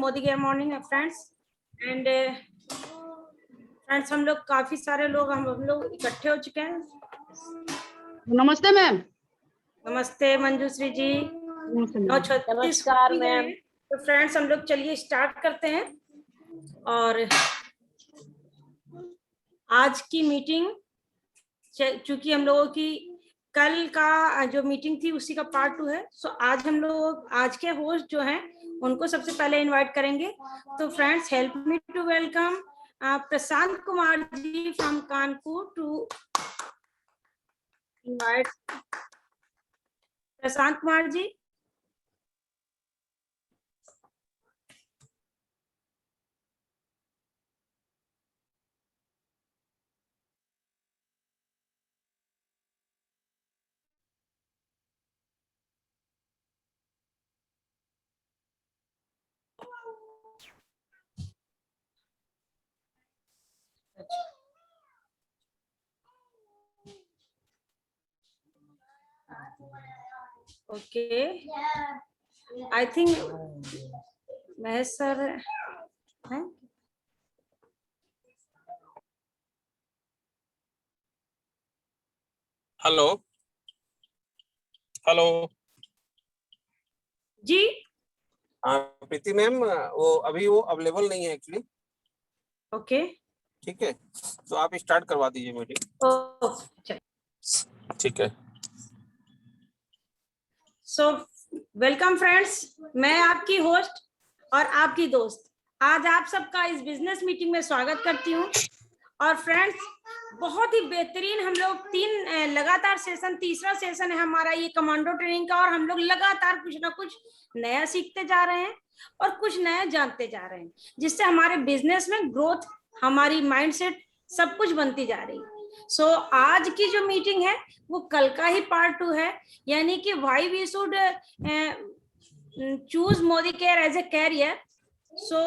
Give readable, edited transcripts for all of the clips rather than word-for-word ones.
Modi care morning friends and friends, हम लोग काफी सारे लोग हम लोग इकट्ठे हो चुके हैं। नमस्ते मैम। नमस्ते मंजूश्री जी। नमस्कार मैम। तो फ्रेंड्स, हम लोग चलिए स्टार्ट करते हैं। और आज की मीटिंग, चूंकि हम लोगों की कल का जो मीटिंग थी उसी का पार्ट 2 है, सो आज हम लोग आज के होस्ट जो हैं उनको सबसे पहले इनवाइट करेंगे। तो friends, help me to welcome Prashant Kumar ji from Kanpur to invite Prashant Kumar ji. Okay, I think Mahesh sir हैं। हेलो हेलो जी। प्रीति मैम, वो अभी वो अवेलेबल नहीं है एक्चुअली। ओके, ठीक है, तो आप स्टार्ट करवा दीजिए मीटिंग। ठीक है। सो वेलकम फ्रेंड्स, मैं आपकी होस्ट और आपकी दोस्त आज आप सबका इस बिजनेस मीटिंग में स्वागत करती हूँ। और फ्रेंड्स, बहुत ही बेहतरीन हम लोग 3 लगातार सेशन, तीसरा सेशन है हमारा ये कमांडो ट्रेनिंग का, और हम लोग लगातार कुछ ना कुछ नया सीखते जा रहे हैं और कुछ नया जानते जा रहे हैं, जिससे हमारे बिजनेस में ग्रोथ, हमारी माइंडसेट सब कुछ बनती जा रही है। सो आज की जो मीटिंग है वो कल का ही पार्ट 2 है, यानी कि why we should choose Modicare as a career. So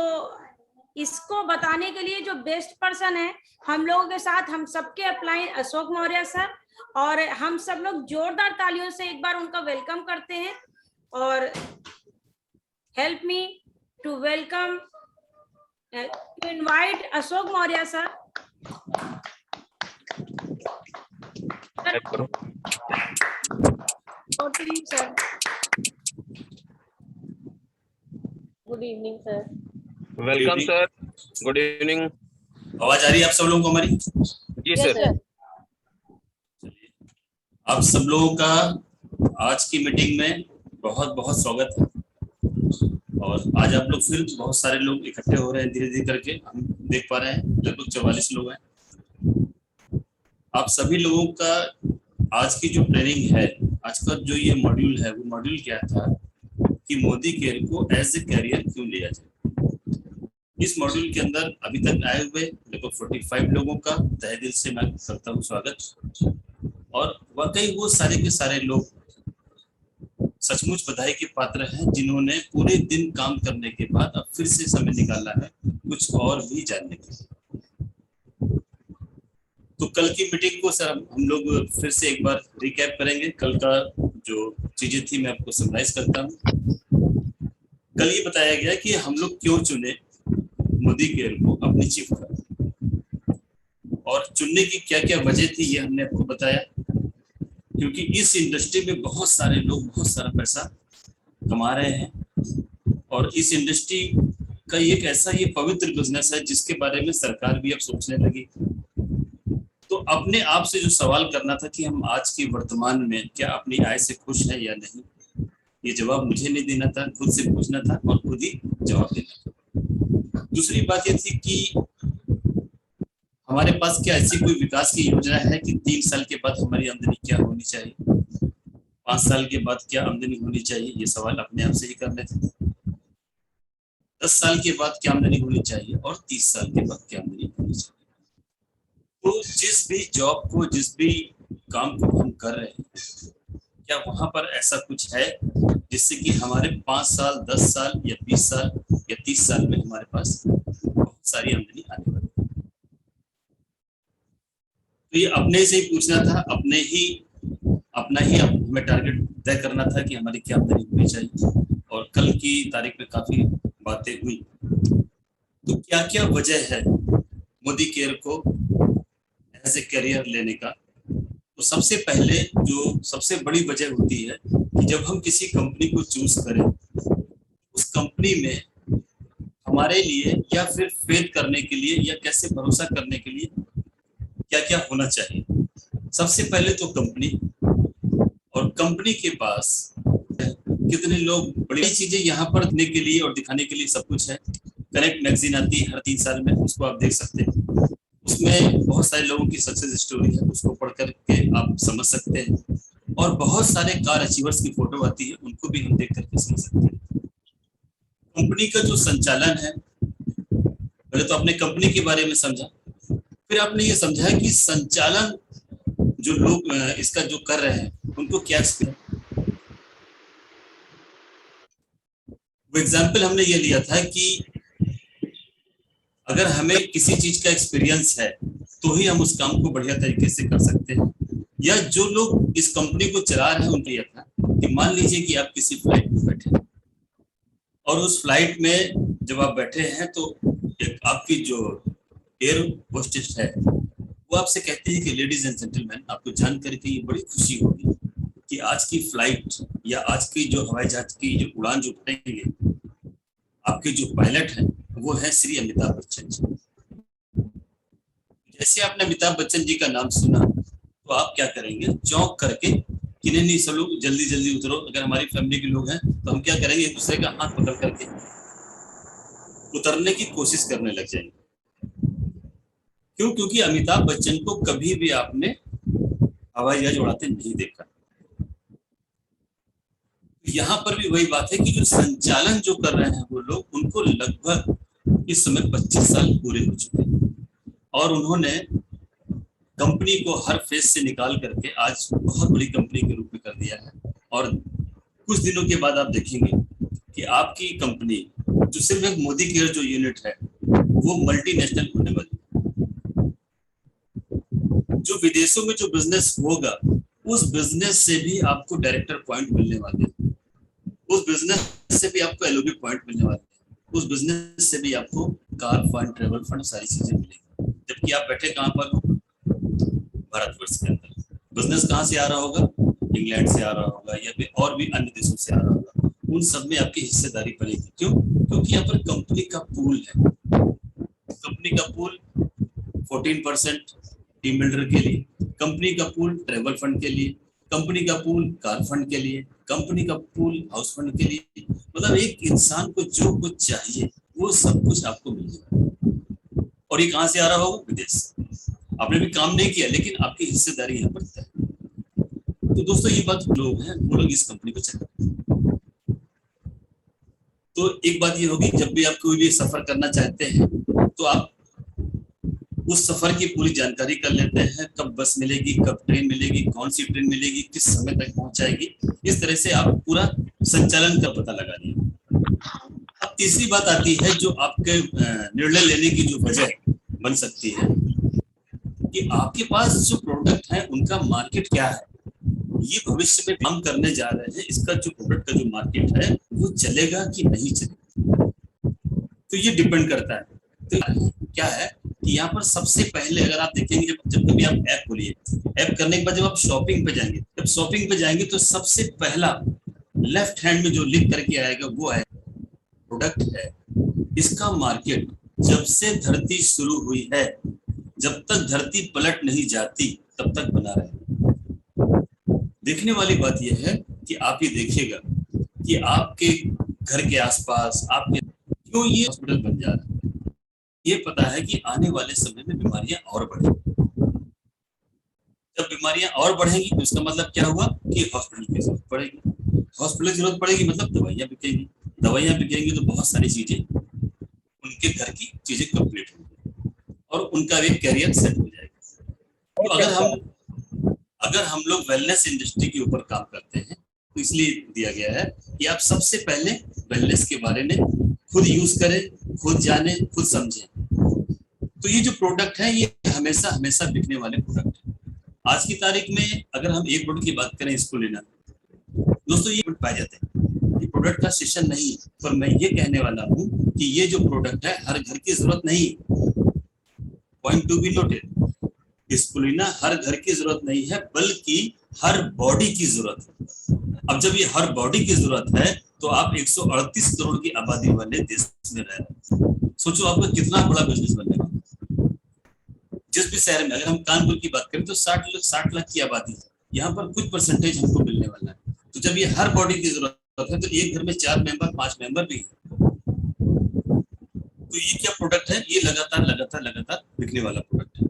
इसको बताने के लिए जो बेस्ट पर्सन है हम लोगों के साथ, हम सबके अप्लाई अशोक मौर्य सर, और हम सब लोग जोरदार तालियों से एक बार उनका वेलकम करते हैं। और help me to welcome to invite Ashok Maurya sir. Sir good evening sir. Welcome sir, good evening. आवाज आ रही है आप सब लोगों को हमारी? जी सर। आप सब लोगों का आज की मीटिंग में बहुत बहुत स्वागत है। और आज आप लोग फिर बहुत सारे लोग इकट्ठे हो रहे हैं, धीरे धीरे करके हम देख पा रहे हैं लगभग 44 लोग हैं। आप सभी लोगों का आज की जो ट्रेनिंग है, आज का जो ये मॉड्यूल है, वो मॉड्यूल क्या था कि मोदी केयर को एज ए कैरियर क्यों लिया जाए। इस मॉड्यूल के अंदर अभी तक आए हुए लगभग 45 लोगों का तहे दिल से मैं करता हूँ स्वागत। और वाकई वो सारे के सारे लोग सचमुच बधाई के पात्र हैं, जिन्होंने पूरे दिन काम करने के बाद अब फिर से समय निकाला है कुछ और भी जानने के लिए। तो कल की मीटिंग को सर हम लोग फिर से एक बार रिकैप करेंगे। कल का जो चीजें थी मैं आपको समराइज करता हूँ। कल ये बताया गया कि हम लोग क्यों चुने मोदी केयर को अपनी चीफ का, और चुनने की क्या क्या वजह थी ये हमने आपको बताया। क्योंकि इस इंडस्ट्री में बहुत सारे लोग बहुत सारा पैसा कमा रहे हैं, और इस इंडस्ट्री का एक ऐसा ये पवित्र बिजनेस है जिसके बारे में सरकार भी अब सोचने लगी। तो अपने आप से जो सवाल करना था कि हम आज की वर्तमान में क्या अपनी आय से खुश है या नहीं, ये जवाब मुझे नहीं देना था, खुद से पूछना था और खुद ही जवाब देना था। दूसरी बात ये थी कि हमारे पास क्या ऐसी कोई विकास की योजना है कि 3 साल के बाद हमारी आमदनी क्या होनी चाहिए, 5 साल के बाद क्या आमदनी होनी चाहिए, ये सवाल अपने आप से ही करने थे। 10 साल के बाद क्या आमदनी होनी चाहिए और 30 साल के बाद क्या आमदनी होनी चाहिए। तो जिस भी जॉब को, जिस भी काम को हम कर रहे हैं, क्या वहां पर ऐसा कुछ है जिससे कि हमारे 5 साल, 10 साल या 20 साल या 30 साल में हमारे पास बहुत सारी आमदनी आने वाली है। तो ये अपने से ही पूछना था, अपने ही अपना ही हमें टारगेट तय करना था कि हमारी क्या आमदनी होनी चाहिए, और कल की तारीख में काफी बातें हुई। तो क्या क्या वजह है मोदी केयर को एज ए करियर लेने का? तो सबसे पहले जो सबसे बड़ी वजह होती है कि जब हम किसी कंपनी को चूज करें, उस कंपनी में हमारे लिए या फिर फेथ करने के लिए या कैसे भरोसा करने के लिए क्या क्या होना चाहिए। सबसे पहले तो कंपनी, और कंपनी के पास कितने लोग, बड़ी चीजें यहाँ पर देने के लिए और दिखाने के लिए सब कुछ है। कनेक्ट मैगजीन आती है हर 3 साल में, उसको आप देख सकते हैं। उसमें बहुत सारे लोगों की सक्सेस स्टोरी है, उसको पढ़ करके आप समझ सकते हैं। और बहुत सारे कार अचीवर्स की फोटो आती है, उनको भी हम देख करके समझ सकते हैं। कंपनी का जो संचालन है, पहले तो आपने कंपनी के बारे में समझा, फिर आपने ये समझा कि संचालन जो लोग इसका जो कर रहे हैं उनको क्या एक्सपीरियंस। वो एग्जाम्पल हमने ये लिया था कि अगर हमें किसी चीज का एक्सपीरियंस है तो ही हम उस काम को बढ़िया तरीके से कर सकते हैं। या जो लोग इस कंपनी को चला रहे हैं उनको यह था कि मान लीजिए कि आप किसी फ्लाइट में बैठे हैं, और उस फ्लाइट में जब आप बैठे हैं तो एक आपकी जो एयर होस्टेस है वो आपसे कहती है कि लेडीज एंड जेंटलमैन, आपको जान करके ये बड़ी खुशी होगी कि आज की फ्लाइट या आज की जो हवाई जहाज की जो उड़ान जो भरेंगे, आपके जो पायलट हैं वो है श्री अमिताभ बच्चन जी। जैसे आपने अमिताभ बच्चन जी का नाम सुना तो आप क्या करेंगे, चौंक करके कि नहीं सब लोग जल्दी जल्दी उतरो। अगर हमारी फैमिली के लोग हैं तो हम क्या करेंगे, एक दूसरे का हाथ पकड़ करके उतरने की कोशिश करने लग जाएंगे। क्यों? क्योंकि अमिताभ बच्चन को कभी भी आपने हवाई जहाज उड़ाते नहीं देखा। यहाँ पर भी वही बात है कि जो संचालन जो कर रहे हैं वो लोग, उनको लगभग इस समय 25 साल पूरे हो चुके हैं, और उन्होंने कंपनी को हर फेज से निकाल करके आज बहुत बड़ी कंपनी के रूप में कर दिया है। और कुछ दिनों के बाद आप देखेंगे कि आपकी कंपनी जो सिर्फ एक मोदी केयर जो यूनिट है वो मल्टीनेशनल होने वाली है। जो विदेशों में जो बिजनेस होगा उस बिजनेस से भी आपको डायरेक्टर पॉइंट मिलने वाले हैं, उस बिजनेस से भी आपको एलओबी पॉइंट मिलने वाले हैं, उस बिजनेस से भी आपको कार फंड, ट्रेवल फंड, सारी चीजें मिलेंगी। जबकि आप बैठे कहाँ पर हो, भारतवर्ष के अंदर। बिजनेस कहाँ से आ रहा होगा, इंग्लैंड से आ रहा होगा या फिर और भी अन्य देशों से आ रहा होगा, उन सब में आपकी हिस्सेदारी बनेगी। क्यों? क्योंकि यहाँ पर कंपनी का पूल है। कंपनी का पूल 14% टीम बिल्डर के लिए, कंपनी का पूल ट्रेवल फंड के लिए, कंपनी का पूल कार फंड के लिए, कंपनी का पूल हाउस फंड के लिए। मतलब एक इंसान को जो कुछ चाहिए वो सब कुछ आपको मिल जाएगा। और ये कहाँ से आ रहा होगा, विदेश। आपने भी काम नहीं किया लेकिन आपकी हिस्सेदारी यहाँ पर तय। तो दोस्तों ये बात लोग हैं, वो लोग इस कंपनी को चलाते हैं। तो एक बात ये होगी, जब भी आप कोई भी सफर करना चाहते हैं तो आप उस सफर की पूरी जानकारी कर लेते हैं, कब बस मिलेगी, कब ट्रेन मिलेगी, कौन सी ट्रेन मिलेगी, किस समय तक पहुंचाएगी। इस तरह से आप पूरा संचालन का पता लगा लिया। अब तीसरी बात आती है जो आपके निर्णय लेने की जो वजह बन सकती है कि आपके पास जो प्रोडक्ट है उनका मार्केट क्या है, ये भविष्य में काम करने जा रहे हैं, इसका जो प्रोडक्ट का जो मार्केट है वो चलेगा कि नहीं चलेगा। तो ये डिपेंड करता है। तो क्या है कि यहाँ पर सबसे पहले अगर आप देखेंगे, जब कभी आप ऐप खोलिए, ऐप करने के बाद जब आप शॉपिंग पे जाएंगे, जब शॉपिंग पे जाएंगे तो सबसे पहला लेफ्ट हैंड में जो लिख करके आएगा वो है प्रोडक्ट है। इसका मार्केट जब से धरती शुरू हुई है, जब तक धरती पलट नहीं जाती तब तक बना रहेगा। देखने वाली बात यह है कि आप ये देखिएगा कि आपके घर के आसपास आपके क्यों ये हॉस्पिटल बन जा रहा है। ये पता है कि आने वाले समय में बीमारियां और बढ़ेंगी। जब बीमारियां और बढ़ेंगी तो इसका मतलब क्या हुआ कि हॉस्पिटल की जरूरत पड़ेगी। हॉस्पिटल की जरूरत पड़ेगी मतलब दवाइयां बिकेंगी, दवाइयां बिकेंगी तो बहुत सारी चीजें, उनके घर की चीजें कंप्लीट होंगी और उनका भी कैरियर सेट हो जाएगा। तो अगर हम लोग वेलनेस इंडस्ट्री के ऊपर काम करते हैं तो इसलिए दिया गया है कि आप सबसे पहले वेलनेस के बारे में खुद यूज करें, खुद जाने, खुद समझें। तो ये जो प्रोडक्ट है ये हमेशा हमेशा बिकने वाले प्रोडक्ट है। आज की तारीख में अगर हम एक प्रोडक्ट की बात करें स्पुलिना, दोस्तों ये पाए जाते हैं, ये प्रोडक्ट का सेशन नहीं, पर मैं ये कहने वाला हूँ कि ये जो प्रोडक्ट है हर घर की जरूरत नहीं, पॉइंट टू बी नोटेड, स्पुलिना हर घर की जरूरत नहीं है बल्कि हर बॉडी की जरूरत है। अब जब ये हर बॉडी की जरूरत है तो आप 138 करोड़ की आबादी वाले देश में रह रहे हैं, सोचो आपका कितना बड़ा बिजनेस बनेगा। जिस भी शहर में, अगर हम कानपुर की बात करें तो 60 लाख की आबादी है, यहाँ पर कुछ परसेंटेज हमको मिलने वाला है। तो जब ये हर बॉडी की जरूरत है तो एक घर में 4 मेंबर 5 मेंबर भी है। तो ये क्या प्रोडक्ट है, ये लगातार बिकने वाला प्रोडक्ट है।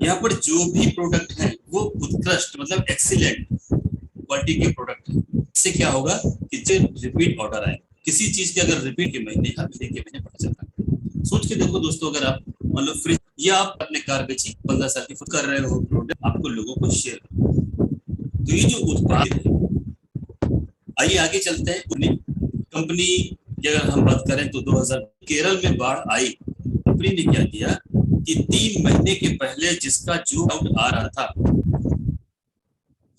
यहाँ पर जो भी प्रोडक्ट है वो उत्कृष्ट मतलब एक्सीलेंट क्वालिटी के प्रोडक्ट है। इससे क्या होगा कि जब रिपीट ऑर्डर आए, किसी चीज के अगर रिपीट के महीने हर महीने के महीने पता चलता है। सोच के देखो दोस्तों, अगर आप मान लो फ्रिज या आप अपने कार बेची 15 साल की कर रहे हो प्रोडक्ट, आपको लोगों को शेयर, तो ये जो उत्पाद है, आइए आगे चलते हैं। कंपनी की अगर हम बात करें तो 2000 केरल में बाढ़ आई, कंपनी ने क्या किया कि 3 महीने के पहले जिसका जो आउट आ रहा था,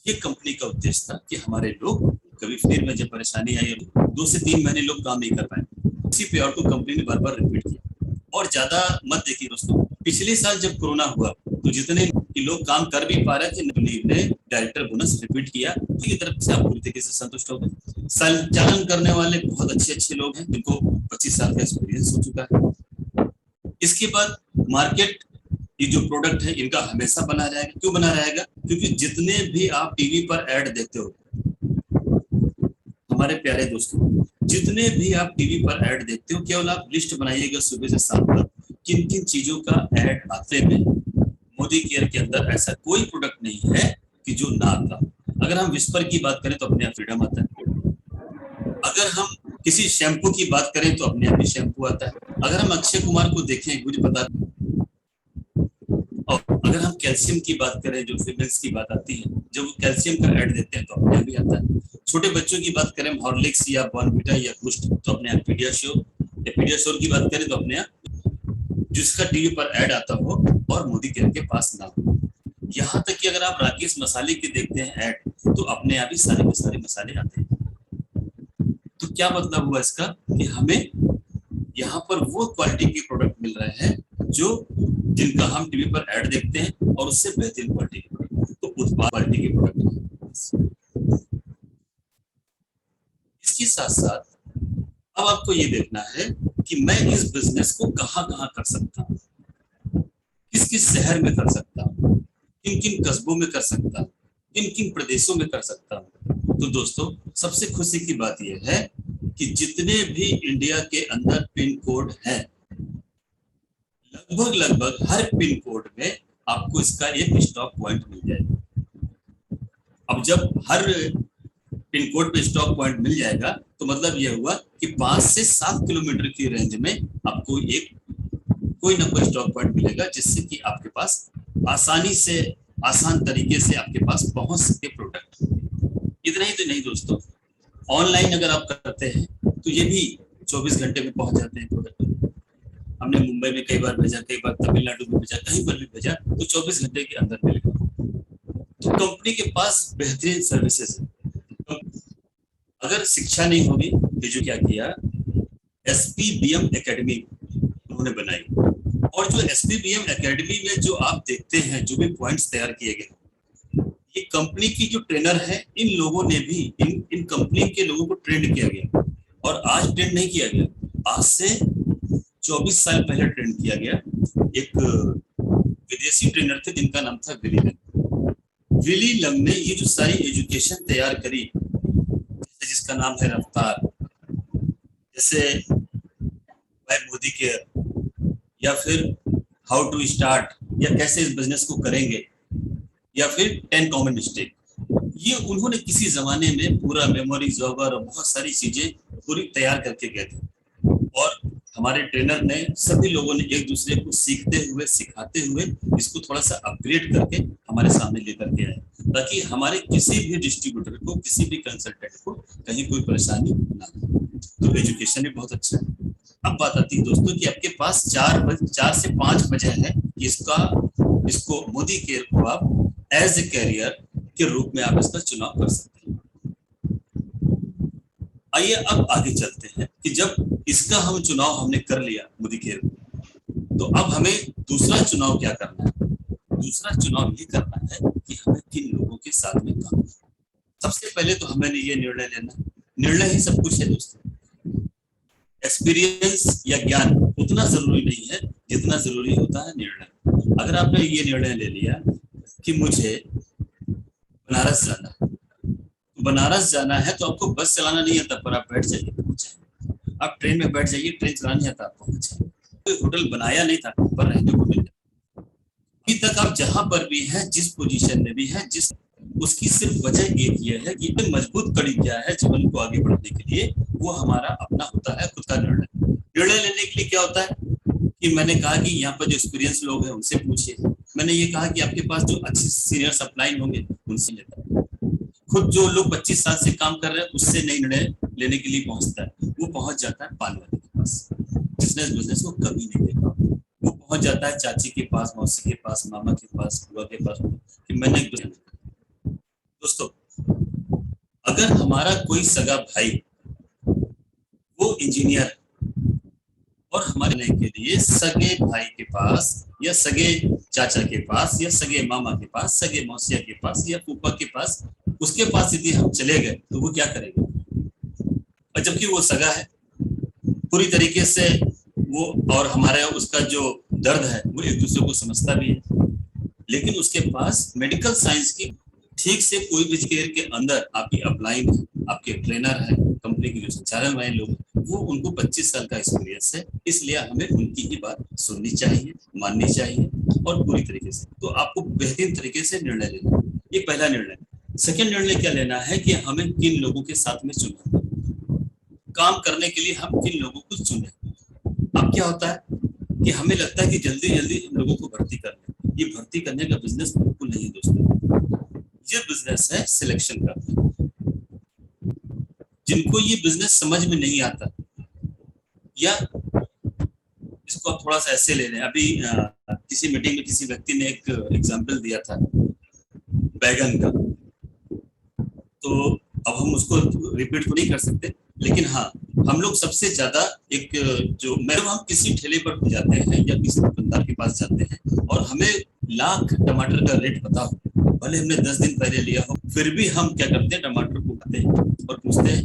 ये कंपनी का उद्देश्य था कि हमारे लोग कभी फिर में जब परेशानी आई 2 से 3 महीने लोग काम नहीं कर पाए, इसी पे और को कंपनी ने बार बार रिपीट किया। और ज्यादा मत देखिए दोस्तों, पिछले साल जब कोरोना हुआ तो जितने लोग काम कर भी पा रहे थे, कंपनी ने डायरेक्टर बोनस रिपीट किया, की तरफ से आप पूरी तरीके से संतुष्ट हो गए। संचालन करने वाले बहुत अच्छे लोग हैं जिनको 25 साल का एक्सपीरियंस हो चुका है। इसके बाद मार्केट, ये जो प्रोडक्ट है इनका हमेशा बना रहेगा। क्यों बना रहेगा? क्योंकि जितने भी आप टीवी पर ऐड देखते हो, हमारे प्यारे दोस्तों, जितने भी आप टीवी पर ऐड देखते हो, केवल आप लिस्ट बनाइएगा सुबह से शाम तक किन किन चीजों का ऐड आते में। मोदी केयर के अंदर ऐसा कोई प्रोडक्ट नहीं है कि जो ना आता। अगर हम विस्पर की बात करें तो अपने आप फ्रीडम आता है। अगर हम किसी शैम्पू की बात करें तो अपने आप ही शैम्पू आता है। अगर हम अक्षय कुमार को देखें, मुझे पता, और अगर हम कैल्शियम की बात करें, जो फीमेल्स की बात आती है, जब वो कैल्शियम का ऐड देते हैं तो अपने आप ही आता है। छोटे बच्चों की बात करें, हॉर्लिक्स या बॉर्नविटा या बूस्ट, तो अपने आप पीडियाश्योर की बात करें तो अपने आप, जिसका टीवी पर ऐड आता हो और मोदी केयर के पास ना हो। यहाँ तक कि अगर आप राकेश मसाले के देखते हैं ऐड, तो अपने आप ही सारे के सारे मसाले आते हैं। तो क्या मतलब हुआ इसका कि हमें यहाँ पर वो क्वालिटी के प्रोडक्ट मिल रहे हैं जो जिनका हम टीवी पर ऐड देखते हैं और उससे बेहतरीन क्वालिटी के प्रोडक्ट, तो उत्पाद क्वालिटी के प्रोडक्ट। इसके साथ साथ अब आपको ये देखना है कि मैं इस बिजनेस को कहाँ कर सकता हूँ, किस किस शहर में कर सकता हूँ, किन किन कस्बों में कर सकता हूँ, किन किन प्रदेशों में कर सकता हूँ। तो दोस्तों, सबसे खुशी की बात यह है कि जितने भी इंडिया के अंदर पिन कोड हैं, लगभग हर पिन कोड में आपको इसका एक स्टॉक पॉइंट मिल जाएगा। अब जब हर पिन कोड पे स्टॉक पॉइंट मिल जाएगा तो मतलब यह हुआ कि 5 से 7 किलोमीटर की रेंज में आपको एक कोई ना कोई स्टॉक पॉइंट मिलेगा, जिससे कि आपके पास आसान तरीके से आपके पास पहुंच सके प्रोडक्ट। इतना ही तो नहीं दोस्तों, ऑनलाइन अगर आप करते हैं तो ये भी 24 घंटे में पहुंच जाते हैं प्रोडक्ट। हमने मुंबई में कई बार भेजा, कई बार तमिलनाडु में भेजा, कहीं पर भी भेजा तो 24 घंटे के अंदर मिलेगा। तो कंपनी के पास बेहतरीन सर्विसेज है। अगर शिक्षा नहीं होगी तो जो क्या किया, SPBM एकेडमी उन्होंने बनाई, और जो SPBM एकेडमी में जो आप देखते हैं, जो भी पॉइंट्स तैयार किए गए, ये कंपनी की जो ट्रेनर है, इन लोगों ने भी इन कंपनी के लोगों को ट्रेंड किया गया। और आज ट्रेंड नहीं किया गया, आज से 24 साल पहले ट्रेंड किया गया। एक विदेशी ट्रेनर थे जिनका नाम था विली लंग ने ये जो सारी एजुकेशन तैयार करी, जिसका नाम है रफ्तार, जैसे बाय मोदी केयर, या फिर हाउ टू स्टार्ट, या कैसे इस बिजनेस को करेंगे, या फिर 10 कॉमन मिस्टेक, ये उन्होंने किसी जमाने में पूरा मेमोरी जॉगर और बहुत सारी चीजें पूरी तैयार करके गए थे। और हमारे ट्रेनर ने, सभी लोगों ने एक दूसरे को सीखते हुए सिखाते हुए इसको थोड़ा सा अपग्रेड करके हमारे सामने लेकर के आए, ताकि हमारे किसी भी डिस्ट्रीब्यूटर को, किसी भी कंसल्टेंट को कहीं कोई परेशानी ना हो। तो एजुकेशन भी बहुत अच्छा है। अब बात आती है दोस्तों कि आपके पास 4 से 5 वजह है कि इसको मोदी केयर को आप एज ए कैरियर के रूप में आप इसका चुनाव कर सकते हैं। आइए अब आगे चलते हैं कि जब इसका हम चुनाव हमने कर लिया मोदी केयर, तो अब हमें दूसरा चुनाव क्या करना है? दूसरा चुनाव ये करना है कि हमें किन लोगों के साथ में काम। सबसे पहले तो हमें ये निर्णय लेना, निर्णय ही सब कुछ है दोस्तों। एक्सपीरियंस या ज्ञान उतना जरूरी नहीं है जितना जरूरी होता है निर्णय। अगर आपने ये निर्णय ले लिया कि मुझे बनारस जाना है, तो बनारस जाना है तो आपको बस चलाना नहीं आता, पर आप बैठ जाइए। आप ट्रेन में बैठ जाइए, ट्रेन चलाना नहीं आता आपको, कोई होटल बनाया नहीं था पर रहने को मिल जाए। अभी तक आप जहां पर भी हैं, जिस पोजीशन में भी हैं, जिस उसकी सिर्फ वजह एक ये है कि मजबूत कड़ी क्या है जीवन को आगे बढ़ने के लिए, वो हमारा अपना होता है खुद का निर्णय। निर्णय लेने के लिए क्या होता है कि मैंने कहा कि यहाँ पर जो एक्सपीरियंस लोग हैं उनसे पूछिए। मैंने ये कहा कि आपके पास जो अच्छे सीनियर सप्लाई होंगे उनसे लेता है। खुद जो लोग 25 साल से काम कर रहे हैं उससे नई निर्णय लेने के लिए पहुंचता है। वो पहुंच जाता है पान वाले के पास, जिसने बिजनेस को कभी नहीं देखा। वो पहुंच जाता है चाची के पास, मौसी के पास, मामा के पास, बुआ के पास कि मैंने। दोस्तों, अगर हमारा कोई सगा भाई वो इंजीनियर और हमारे के लिए सगे भाई के पास या सगे चाचा के पास या सगे मामा के पास, सगे मौसिया के पास या फूफा के पास, उसके पास यदि हम चले गए तो वो क्या करेंगे? और जबकि वो सगा है पूरी तरीके से, वो और हमारे उसका जो दर्द है वो एक दूसरे को समझता भी है, लेकिन उसके पास मेडिकल साइंस की ठीक से कोई भी केयर के अंदर आपकी अपलाइन है, आपके ट्रेनर है, कंपनी के जो संचालन वाले लोग, वो उनको 25 साल का एक्सपीरियंस है। इसलिए हमें उनकी ही बात सुननी चाहिए, माननी चाहिए और पूरी तरीके से। तो आपको बेहतरीन तरीके से निर्णय लेना है, ये पहला निर्णय। सेकंड निर्णय क्या लेना है कि हमें किन लोगों के साथ में चुनना है, काम करने के लिए हम किन लोगों को चुने। अब क्या होता है कि हमें लगता है कि जल्दी जल्दी हम लोगों को भर्ती करना है। ये भर्ती करने का बिजनेस बिल्कुल नहीं दोस्तों, ये बिजनेस है सिलेक्शन का। जिनको ये बिजनेस समझ में नहीं आता, या इसको आप थोड़ा सा ऐसे ले लें। अभी किसी मीटिंग में किसी व्यक्ति ने एक एग्जांपल दिया था बैगन का, तो अब हम उसको रिपीट तो नहीं कर सकते, लेकिन हाँ, हम लोग सबसे ज्यादा एक जो हम किसी ठेले पर जाते हैं या किसी दुकानदार के पास जाते हैं और हमें लाख टमाटर का रेट पता हो, भले हमने 10 दिन पहले लिया हो, फिर भी हम क्या करते हैं, टमाटर को उठाते हैं और पूछते हैं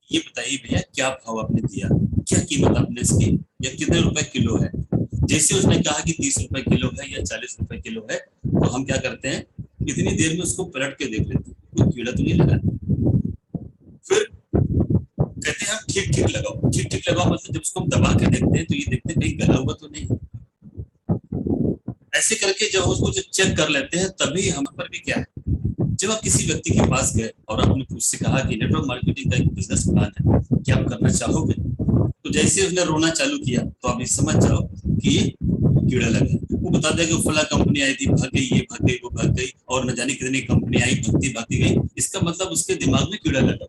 ये बताइए भैया क्या भाव आपने दिया, क्या कीमत आपने इसकी, या कितने रुपए किलो है। जैसे उसने कहा कि 30 रुपए किलो है या 40 रुपए किलो है, तो हम क्या करते हैं, इतनी देर में उसको पलट के देख लेते हैं, कोई कीड़ा तो नहीं लगा। फिर कहते हैं हम ठीक ठीक लगाओ, ठीक ठीक लगाओ मतलब जब उसको हम दबा के देखते हैं तो ये देखते हैं कहीं गला हुआ तो नहीं। ऐसे करके जब उसको जब चेक कर लेते हैं, तभी हम पर भी क्या है, जब आप किसी व्यक्ति के पास गए और आपने उससे कहा कि नेटवर्क मार्केटिंग का एक बिजनेस प्लान है, क्या आप करना चाहोगे, तो जैसे उसने रोना चालू किया तो आप ये समझ जाओ कि ये कीड़ा लगा। वो बता देगा फला कंपनी आई थी, भाग गई, ये भाग गई, वो भाग गई, और न जाने कितनी कंपनी आई, भागती गई। इसका मतलब उसके दिमाग में कीड़ा लगा।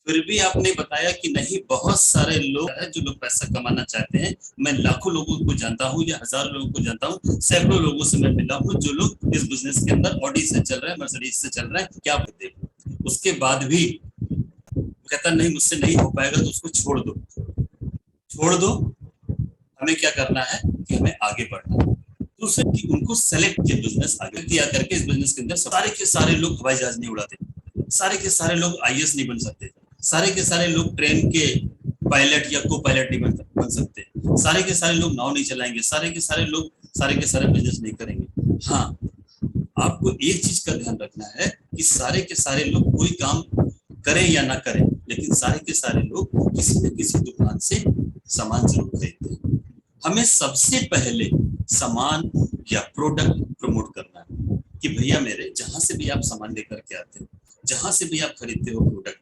फिर भी आपने बताया कि नहीं, बहुत सारे लोग हैं जो लोग पैसा कमाना चाहते हैं। मैं लाखों लोगों को जानता हूँ या हजारों लोगों को जानता हूँ, सैकड़ों लोगों से मैं मिला हूँ जो लोग इस बिजनेस के अंदर ऑडी से चल रहे हैं, मर्सिडीज से चल रहे हैं, क्या देखो। उसके बाद भी कहता नहीं मुझसे नहीं हो पाएगा, तो उसको छोड़ दो, छोड़ दो। हमें क्या करना है कि हमें आगे बढ़ना है। दूसरे कि उनको सेलेक्ट किया, बिजनेस आगे किया करके इस बिजनेस के अंदर सारे के सारे लोग हवाई जहाज नहीं उड़ाते, सारे के सारे लोग आईएएस नहीं बन सकते, सारे के सारे लोग ट्रेन के पायलट या को पायलट नहीं बन सकते, सारे के सारे लोग नाव नहीं चलाएंगे, सारे के सारे लोग सारे के सारे बिजनेस नहीं करेंगे। हाँ, आपको एक चीज का ध्यान रखना है कि सारे के सारे लोग कोई काम करें या ना करें, लेकिन सारे के सारे लोग किसी न किसी दुकान से सामान जरूर खरीदते हैं। हमें सबसे पहले सामान या प्रोडक्ट प्रमोट करना है कि भैया मेरे जहां से भी आप सामान लेकर के आते हो, जहां से भी आप खरीदते हो प्रोडक्ट,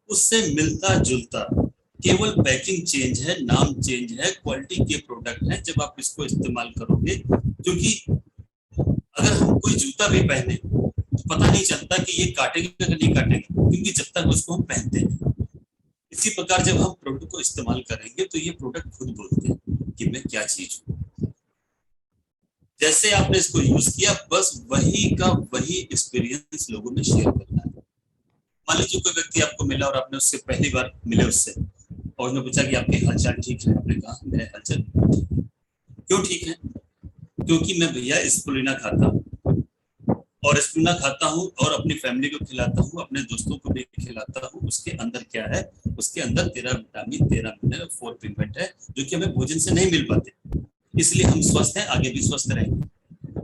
उससे मिलता जुलता, केवल पैकिंग चेंज है, नाम चेंज है, क्वालिटी के प्रोडक्ट है। जब आप इसको इस्तेमाल करोगे, क्योंकि अगर हम कोई जूता भी पहने तो पता नहीं चलता कि ये काटेगा कि नहीं काटेगा, क्योंकि जब तक उसको हम पहनते हैं। इसी प्रकार जब हम प्रोडक्ट को इस्तेमाल करेंगे तो ये प्रोडक्ट खुद बोलते हैं कि मैं क्या चीज हूँ। जैसे आपने इसको यूज किया, बस वही का वही एक्सपीरियंस लोगों में शेयर करना है। मान लीजिए कोई व्यक्ति आपको मिला और आपने उससे पहली बार मिले उससे, और उसने पूछा कि आपके हालचाल ठीक है, आपने कहा मेरे हालचाल ठीक है। क्यों ठीक है? क्योंकि मैं भैया स्पुलिना खाता हूँ, और स्पुलिना खाता हूँ और अपनी फैमिली को खिलाता हूँ, अपने दोस्तों को भी खिलाता हूँ। उसके अंदर क्या है? उसके अंदर 13 विटामिन, 13 मिनरल, 4 पिगमेंट है, जो कि हमें भोजन से नहीं मिल पाते, इसलिए हम स्वस्थ हैं, आगे भी स्वस्थ रहेंगे।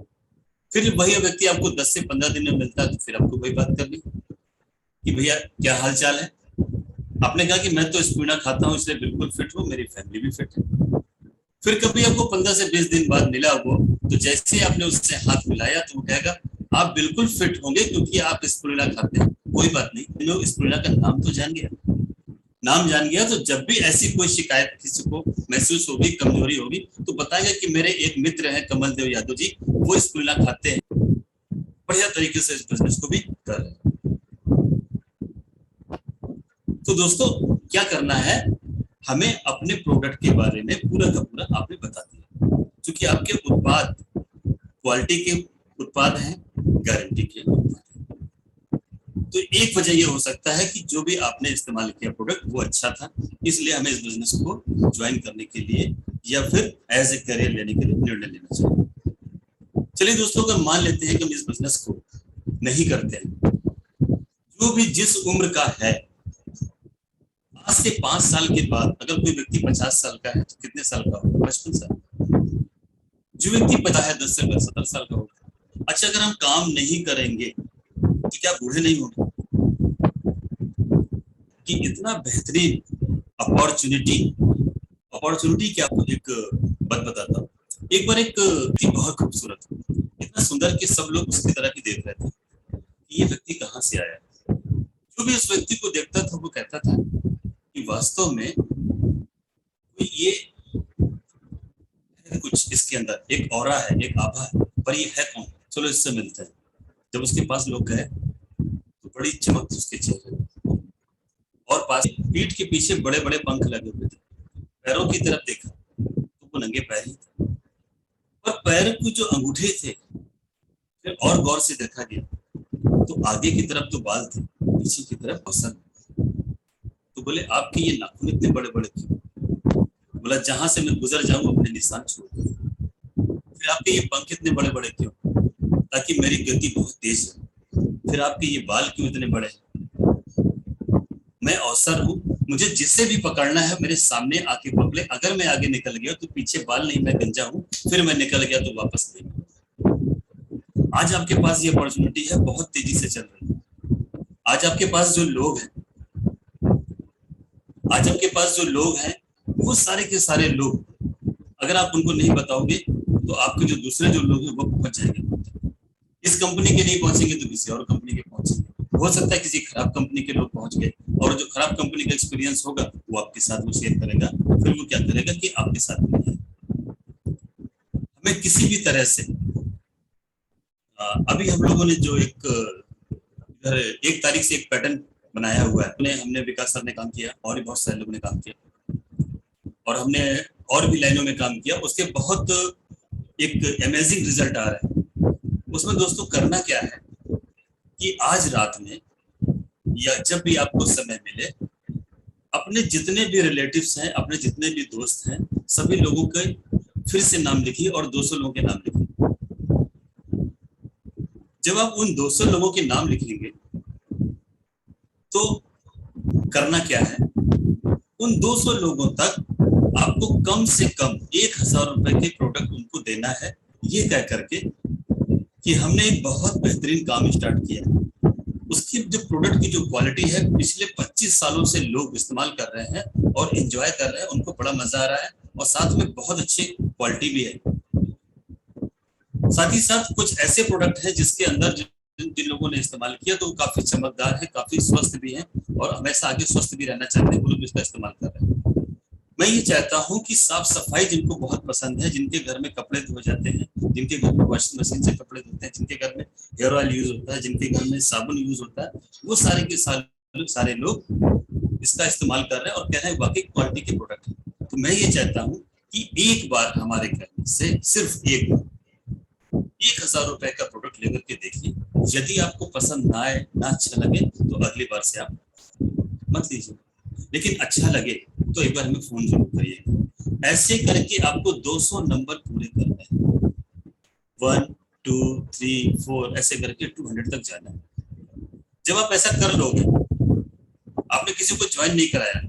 फिर वही व्यक्ति आपको 10 से 15 दिन में मिलता है, तो फिर आपको वही बात करनी कि भैया क्या हाल चाल है। आपने कहा कि मैं तो स्पुलिना खाता हूँ इसलिए बिल्कुल फिट हूँ, मेरी फैमिली भी फिट है। फिर कभी आपको 15 से 20 दिन बाद मिला वो, तो जैसे आपने उससे हाथ मिलाया तो वो कहेगा आप बिल्कुल फिट होंगे क्योंकि आप स्पुलिना खाते हैं। कोई बात नहीं, लोग स्पुलिना का नाम तो जान गया, नाम जान गया, तो जब भी ऐसी कोई शिकायत किसी को महसूस होगी, कमजोरी होगी, तो बताएगा कि मेरे एक मित्र हैं कमल देव यादव जी, वो स्पुलिना खाते हैं, बढ़िया तरीके से इस बिजनेस को भी कर रहे हैं। तो दोस्तों क्या करना है, हमें अपने प्रोडक्ट के बारे में पूरा का पूरा आपने बता दिया, क्योंकि आपके उत्पाद क्वालिटी के उत्पाद हैं, गारंटी के उत्पाद हैं। तो एक वजह ये हो सकता है कि जो भी आपने इस्तेमाल किया प्रोडक्ट वो अच्छा था, इसलिए हमें इस बिजनेस को ज्वाइन करने के लिए या फिर एज ए करियर लेने के लिए निर्णय लेना चाहिए। चलिए दोस्तों, अगर मान लेते हैं कि हम इस बिजनेस को नहीं करते हैं, जो भी जिस उम्र का है, आज से 5 साल के बाद अगर कोई व्यक्ति 50 साल का है तो कितने साल का होगा? 55 साल। जो व्यक्ति पता है 10 से 70 साल का होगा। अच्छा, अगर हम काम नहीं करेंगे तो क्या बूढ़े नहीं होंगे? कि इतना बेहतरीन अपॉर्चुनिटी क्या, आपको एक बात बताता हूँ। एक बार एक व्यक्ति बहुत खूबसूरत, इतना सुंदर कि सब लोग उसकी तरह ही देख रहे थे कि ये व्यक्ति कहाँ से आया। जो भी उस व्यक्ति को देखता था वो कहता था कि वास्तव में ये कुछ इसके अंदर एक ऑरा है, एक आभा है, पर ये है कौन? चलो इससे मिलते हैं। जब उसके पास लोग गए तो बड़ी चमक थी उसके चेहरे, और पास पीठ के पीछे बड़े बड़े पंख लगे हुए थे। पैरों की तरफ देखा तो वो नंगे पैर ही थे, और पैर के जो अंगूठे थे फिर और गौर से देखा गया तो आगे की तरफ तो बाल थे, पीछे की तरफ पसंद। तो बोले आपके ये नाखून इतने बड़े बड़े क्यों? बोला जहां से मैं गुजर जाऊं अपने निशान छोड़ दूं। फिर आपके ये पंख इतने बड़े बड़े क्यों? ताकि मेरी गति बहुत तेज है। फिर आपके ये बाल क्यों इतने बड़े? मैं अवसर हूं, मुझे जिससे भी पकड़ना है मेरे सामने आके पकड़े। अगर मैं आगे निकल गया तो पीछे बाल नहीं, मैं गंजा हूं, फिर मैं निकल गया तो वापस नहीं। आज आपके पास ये अपॉर्चुनिटी है, बहुत तेजी से चल रही है। आज आपके पास जो लोग हैं वो सारे के सारे लोग, अगर आप उनको नहीं बताओगे तो आपके जो दूसरे जो लोग हैं वो पहुंच जाएंगे। इस कंपनी के नहीं पहुंचेंगे तो किसी और कंपनी के पहुंचेंगे। हो सकता है किसी खराब कंपनी के लोग पहुंच गए, और जो खराब कंपनी का एक्सपीरियंस होगा वो आपके साथ वो शेयर करेगा। फिर वो क्या करेगा कि आपके साथ में हमें किसी भी तरह से, अभी हम लोगों ने जो एक तारीख से एक पैटर्न बनाया हुआ है, हमने विकास सर ने काम किया और भी बहुत सारे लोगों ने काम किया, और हमने और भी लाइनों में काम किया। उसके बहुत एक अमेजिंग रिजल्ट आ रहा है। उसमें दोस्तों करना क्या है कि आज रात में या जब भी आपको समय मिले, अपने जितने भी रिलेटिव्स हैं, अपने जितने भी दोस्त हैं, सभी लोगों के फिर से नाम लिखिए और 200 लोगों के नाम लिखिए। जब आप उन 200 लोगों के नाम लिखेंगे तो करना क्या है, उन 200 लोगों तक आपको कम से कम 1000 रुपए के प्रोडक्ट उनको देना है, ये कह करके कि हमने एक बहुत बेहतरीन काम स्टार्ट किया। उसकी जो प्रोडक्ट की जो क्वालिटी है, पिछले 25 सालों से लोग इस्तेमाल कर रहे हैं और एंजॉय कर रहे हैं, उनको बड़ा मजा आ रहा है, और साथ में बहुत अच्छी क्वालिटी भी है। साथ ही साथ कुछ ऐसे प्रोडक्ट हैं जिसके अंदर जिन लोगों ने इस्तेमाल किया तो वो काफी चमकदार है, काफी स्वस्थ भी है, और हमेशा आगे स्वस्थ भी रहना चाहते हैं, वो लोग इसका इस्तेमाल कर रहे हैं। मैं ये चाहता हूं कि साफ सफाई जिनको बहुत पसंद है, जिनके घर में कपड़े धो जाते हैं, जिनके घर में वॉशिंग मशीन से कपड़े धोते हैं, जिनके घर में हेयर ऑयल यूज होता है, जिनके घर में साबुन यूज होता है, वो सारे के सारे लोग इसका इस्तेमाल कर रहे हैं और कह रहे हैं वाकई क्वालिटी के प्रोडक्ट है। तो मैं ये चाहता हूँ कि एक बार हमारे कहने से, सिर्फ एक बार 1000 रुपए का प्रोडक्ट लेकर के देखिए, यदि आपको पसंद ना आए, ना अच्छा लगे, तो अगली बार से आप मत लीजिए, लेकिन अच्छा लगे तो एक बार हमें फोन जरूर करिए। ऐसे करके आपको 200 नंबर पूरे करने हैं, 1 2 3 4 ऐसे करके 200 तक जाना है। जब आप ऐसा कर लोगे, आपने किसी को ज्वाइन नहीं कराया,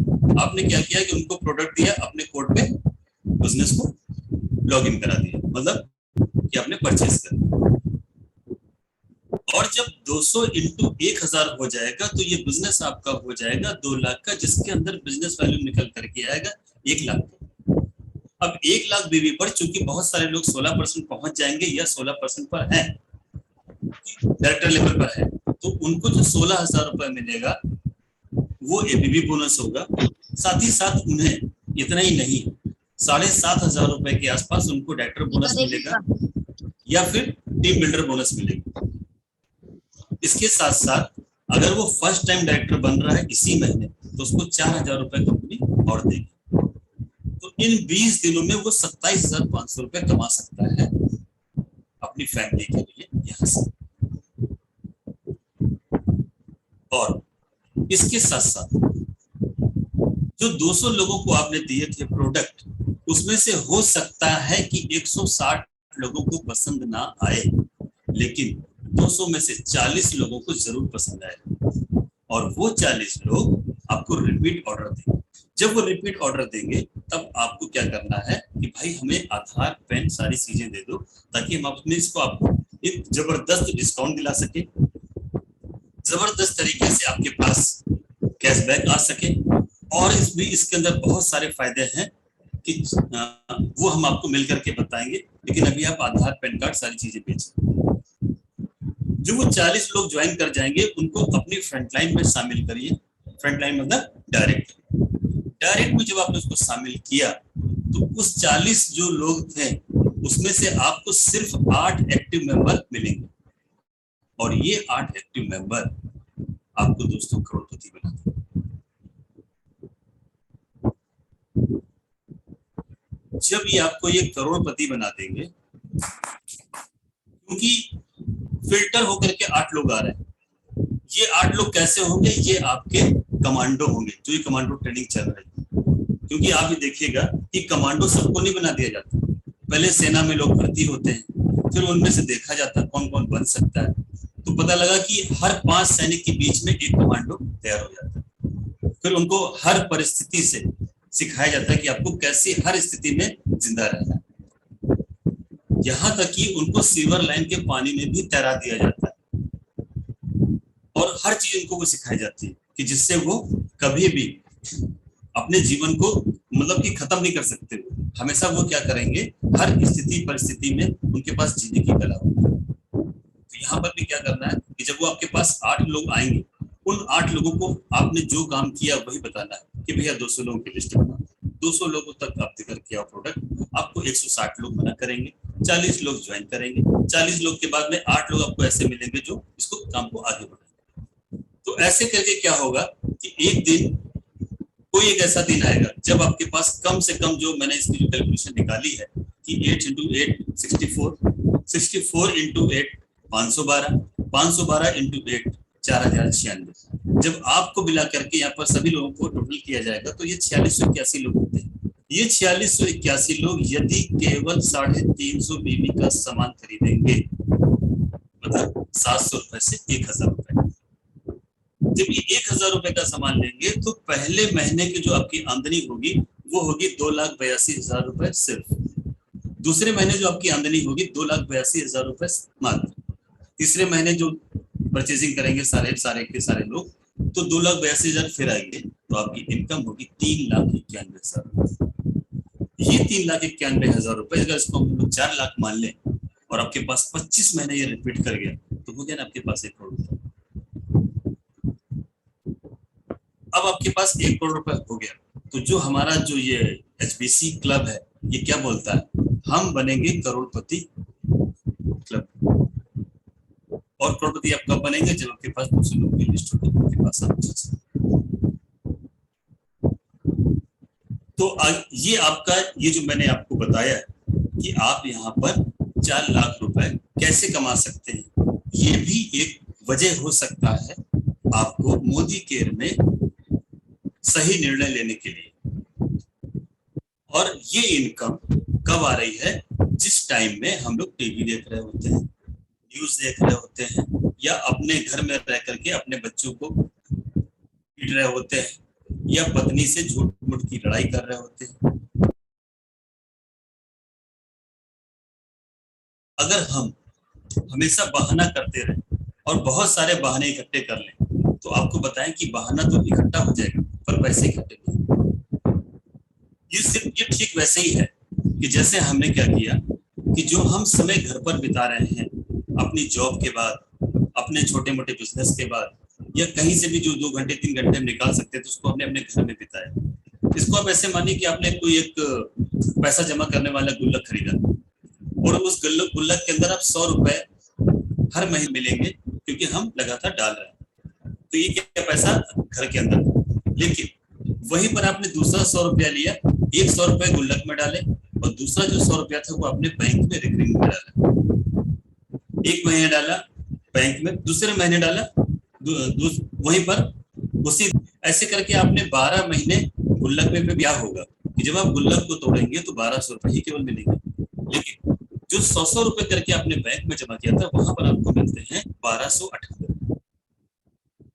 आपने क्या किया कि उनको प्रोडक्ट दिया, अपने कोड पे बिजनेस को लॉग इन करा दिया, मतलब कि आपने परचेज कर दिया। और जब 200 इंटू 1000 हो जाएगा तो ये बिजनेस आपका हो जाएगा 2 लाख का, जिसके अंदर बिजनेस वैल्यू निकल करके आएगा 1 लाख का। अब 1 लाख बीवी पर चूंकि बहुत सारे लोग 16% पहुंच जाएंगे या 16% पर हैं, डायरेक्टर लेवल पर है, तो उनको जो 16,000 रुपए मिलेगा वो एबीबी बोनस होगा। साथ ही साथ उन्हें इतना ही नहीं, 7,500 रुपए के आसपास उनको डायरेक्टर बोनस मिलेगा या फिर टीम बिल्डर बोनस मिलेगा। इसके साथ साथ अगर वो फर्स्ट टाइम डायरेक्टर बन रहा है इसी महीने, तो उसको 4,000 रुपए कंपनी और देगी। तो इन 20 दिनों में वो 27,500 रुपए कमा सकता है अपनी फैमिली के लिए यहाँ से। और इसके साथ साथ जो 200 लोगों को आपने दिए थे प्रोडक्ट, उसमें से हो सकता है कि 160 लोगों को पसंद ना आए, लेकिन 200 में से 40 लोगों को जरूर पसंद आए, और वो 40 लोग आपको रिपीट ऑर्डर देंगे। जब वो रिपीट ऑर्डर देंगे तब आपको क्या करना है कि भाई हमें आधार, पैन, सारी चीजें दे दो, ताकि हम अपने इसको आपको एक जबरदस्त डिस्काउंट दिला सके, जबरदस्त तरीके से आपके पास कैशबैक आ सके। और इसके अंदर बहुत सारे फायदे हैं कि वो हम आपको मिल करके बताएंगे, लेकिन अभी आप आधार, पैन कार्ड, सारी चीजें बेचें। जो वो 40 लोग ज्वाइन कर जाएंगे उनको अपनी फ्रंटलाइन में शामिल करिए। फ्रंटलाइन मतलब डायरेक्ट में जब आपने उसको शामिल किया तो उस 40 जो लोग थे उसमें से आपको सिर्फ 8 एक्टिव मेंबर मिलेंगे, और ये 8 एक्टिव मेंबर आपको दोस्तों करोड़पति बना देंगे। जब ये आपको ये करोड़पति बना देंगे, क्योंकि फिल्टर होकर के 8 लोग आ रहे हैं, ये 8 लोग कैसे होंगे? ये आपके कमांडो होंगे, जो ये कमांडो ट्रेनिंग चल रही है। क्योंकि आप ये देखिएगा कि कमांडो सबको नहीं बना दिया जाता, पहले सेना में लोग भर्ती होते हैं, फिर उनमें से देखा जाता है कौन कौन बन सकता है, तो पता लगा कि हर 5 सैनिक के बीच में एक कमांडो तैयार हो जाता है। फिर उनको हर परिस्थिति से सिखाया जाता है कि आपको कैसे हर स्थिति में जिंदा रहना है। यहाँ तक कि उनको सिल्वर लाइन के पानी में भी तैरा दिया जाता है, और हर चीज उनको वो सिखाई जाती है कि जिससे वो कभी भी अपने जीवन को मतलब कि खत्म नहीं कर सकते। हमेशा वो क्या करेंगे, हर स्थिति परिस्थिति में उनके पास जीने की कला होती है। तो यहाँ पर भी क्या करना है कि जब वो आपके पास 8 लोग आएंगे, उन 8 लोगों को आपने जो काम किया वही बताना है कि भैया 200 लोगों की लिस्ट बना, 200 लोगों तक आप देकर किया प्रोडक्ट, आपको 160 लोग मना करेंगे, 40 लोग ज्वाइन करेंगे, 40 लोग के बाद में 8 लोग आपको ऐसे मिलेंगे जो इसको काम को आगे बढ़ाएंगे। तो ऐसे करके क्या होगा कि एक दिन कोई एक ऐसा दिन आएगा जब आपके पास कम से कम, जो मैंने इसकी जो कैलकुलेशन निकाली है कि 8 × 8 64, 64 × 8 512, 512 × 8 4096। जब आपको मिला करके यहाँ पर सभी लोगों को टोटल किया जाएगा तो ये 4681 लोग होते हैं। ये 4681 लोग यदि केवल 350 बीबी का सामान खरीदेंगे, मतलब 700 रुपए से 1000 रुपए, जब ये 1000 रुपए का सामान लेंगे तो पहले महीने की जो आपकी आमदनी होगी वो होगी 2,82,000 रुपए सिर्फ। दूसरे महीने जो आपकी आमदनी होगी 2,82,000 रुपए मात्र। तीसरे महीने जो परचेजिंग करेंगे सारे लोग तो 2,82,000 फिर आएंगे, तो आपकी इनकम होगी 3,91,000। ये 3,91,000 रुपए, अगर इसको हम लोग 4 लाख मान लें और आपके पास 25 महीने ये रिपीट कर गया तो हो गया ना आपके पास 1 करोड़ रुपए। अब आपके पास 1 करोड़ रुपए हो गया, तो जो हमारा जो ये HBC क्लब है ये क्या बोलता है, हम बनेंगे करोड़पति क्लब। और करोड़पति आप कब बनेंगे? जब आपके पास 200 लोगों की लिस्ट होगी, आपके पास तो ये आपका, ये जो मैंने आपको बताया कि आप यहाँ पर 4 लाख रुपए कैसे कमा सकते हैं, ये भी एक वजह हो सकता है आपको मोदी केयर में सही निर्णय लेने के लिए। और ये इनकम कब आ रही है, जिस टाइम में हम लोग टीवी देख रहे होते हैं, न्यूज देख रहे होते हैं, या अपने घर में रह करके अपने बच्चों को पीट रहे होते हैं, या पत्नी से झूठ मूठ की लड़ाई कर रहे होते हैं। अगर हम हमेशा बहाना करते रहे और बहुत सारे बहाने इकट्ठे कर लें, तो आपको बताएं कि बहाना तो इकट्ठा हो जाएगा पर पैसे इकट्ठे नहीं। ये ठीक वैसे ही है कि जैसे हमने क्या किया कि जो हम समय घर पर बिता रहे हैं अपनी जॉब के बाद, अपने छोटे मोटे बिजनेस के बाद, या कहीं से भी जो 2 घंटे 3 घंटे हम निकाल सकते हैं, तो उसको हमने अपने घर में बिताया। इसको आप ऐसे मानिए कि आपने कोई एक पैसा जमा करने वाला गुल्लक खरीदा और उस गुल्लक के अंदर आप 100 रुपए हर महीने मिलेंगे, क्योंकि हम लगातार डाल रहे हैं। तो ये क्या पैसा घर के अंदर, लेकिन वहीं पर आपने दूसरा 100 रुपया लिया, एक 100 रुपए गुल्लक में डाले और दूसरा जो 100 रुपया था वो अपने बैंक में रिकरिंग में डाला। एक महीने डाला बैंक में, दूसरे महीने डाला वहीं पर उसी, ऐसे करके आपने 12 महीने गुल्लक में ब्याह होगा कि जब आप गुल्लक को तोड़ेंगे तो 1200 रुपए ही केवल मिलेंगे। लेकिन जो 100 रुपए करके आपने बैंक में जमा किया था वहां पर आपको मिलते हैं 1278।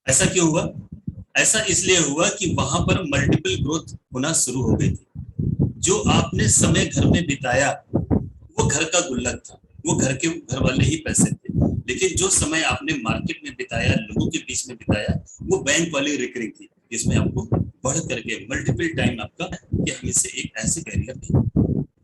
ऐसा क्यों हुआ? ऐसा इसलिए हुआ कि वहां पर मल्टीपल ग्रोथ होना शुरू हो गई थी। जो आपने समय घर में बिताया वो घर का गुल्लक था, वो घर वाले ही पैसे थे, लेकिन जो समय आपने मार्केट में बिताया, लोगों के बीच में बिताया, वो बैंक वाली रिकरिंग थी, जिसमें आपको बढ़ करके मल्टीपल टाइम आपका कि हम इससे एक ऐसे कैरियर नहीं,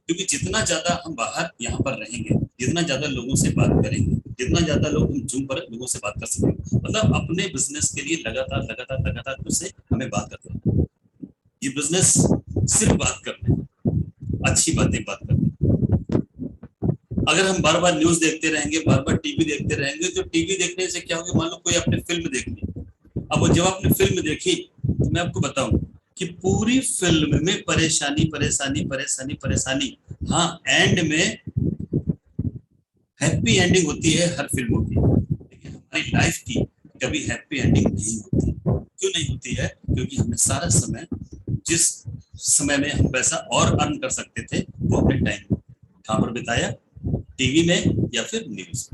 क्योंकि जितना ज्यादा हम बाहर यहाँ पर रहेंगे, जितना ज्यादा लोगों से बात करेंगे, जितना ज्यादा लोग हम जूम पर लोगों से बात कर सकेंगे, मतलब अपने बिजनेस के लिए लगातार उससे हमें बात करते हैं। ये बिजनेस सिर्फ बात करने, अच्छी बातें बात करने। अगर हम बार बार न्यूज देखते रहेंगे, बार बार टीवी देखते रहेंगे, तो टीवी देखने से क्या होगा, मान लो कोई आपने फिल्म देख ली, अब जब आपने फिल्म देखी तो मैं आपको बताऊं कि पूरी फिल्म में परेशानी परेशानी परेशानी परेशानी, हाँ एंड में हैप्पी एंडिंग होती है हर फिल्मों की, लेकिन हमारी लाइफ की कभी हैप्पी एंडिंग नहीं होती। क्यों नहीं होती है? क्योंकि हमने सारा समय, जिस समय में हम पैसा और अर्न कर सकते थे, वो अपने टाइम कहाँ पर बिताया, टीवी में या फिर न्यूज।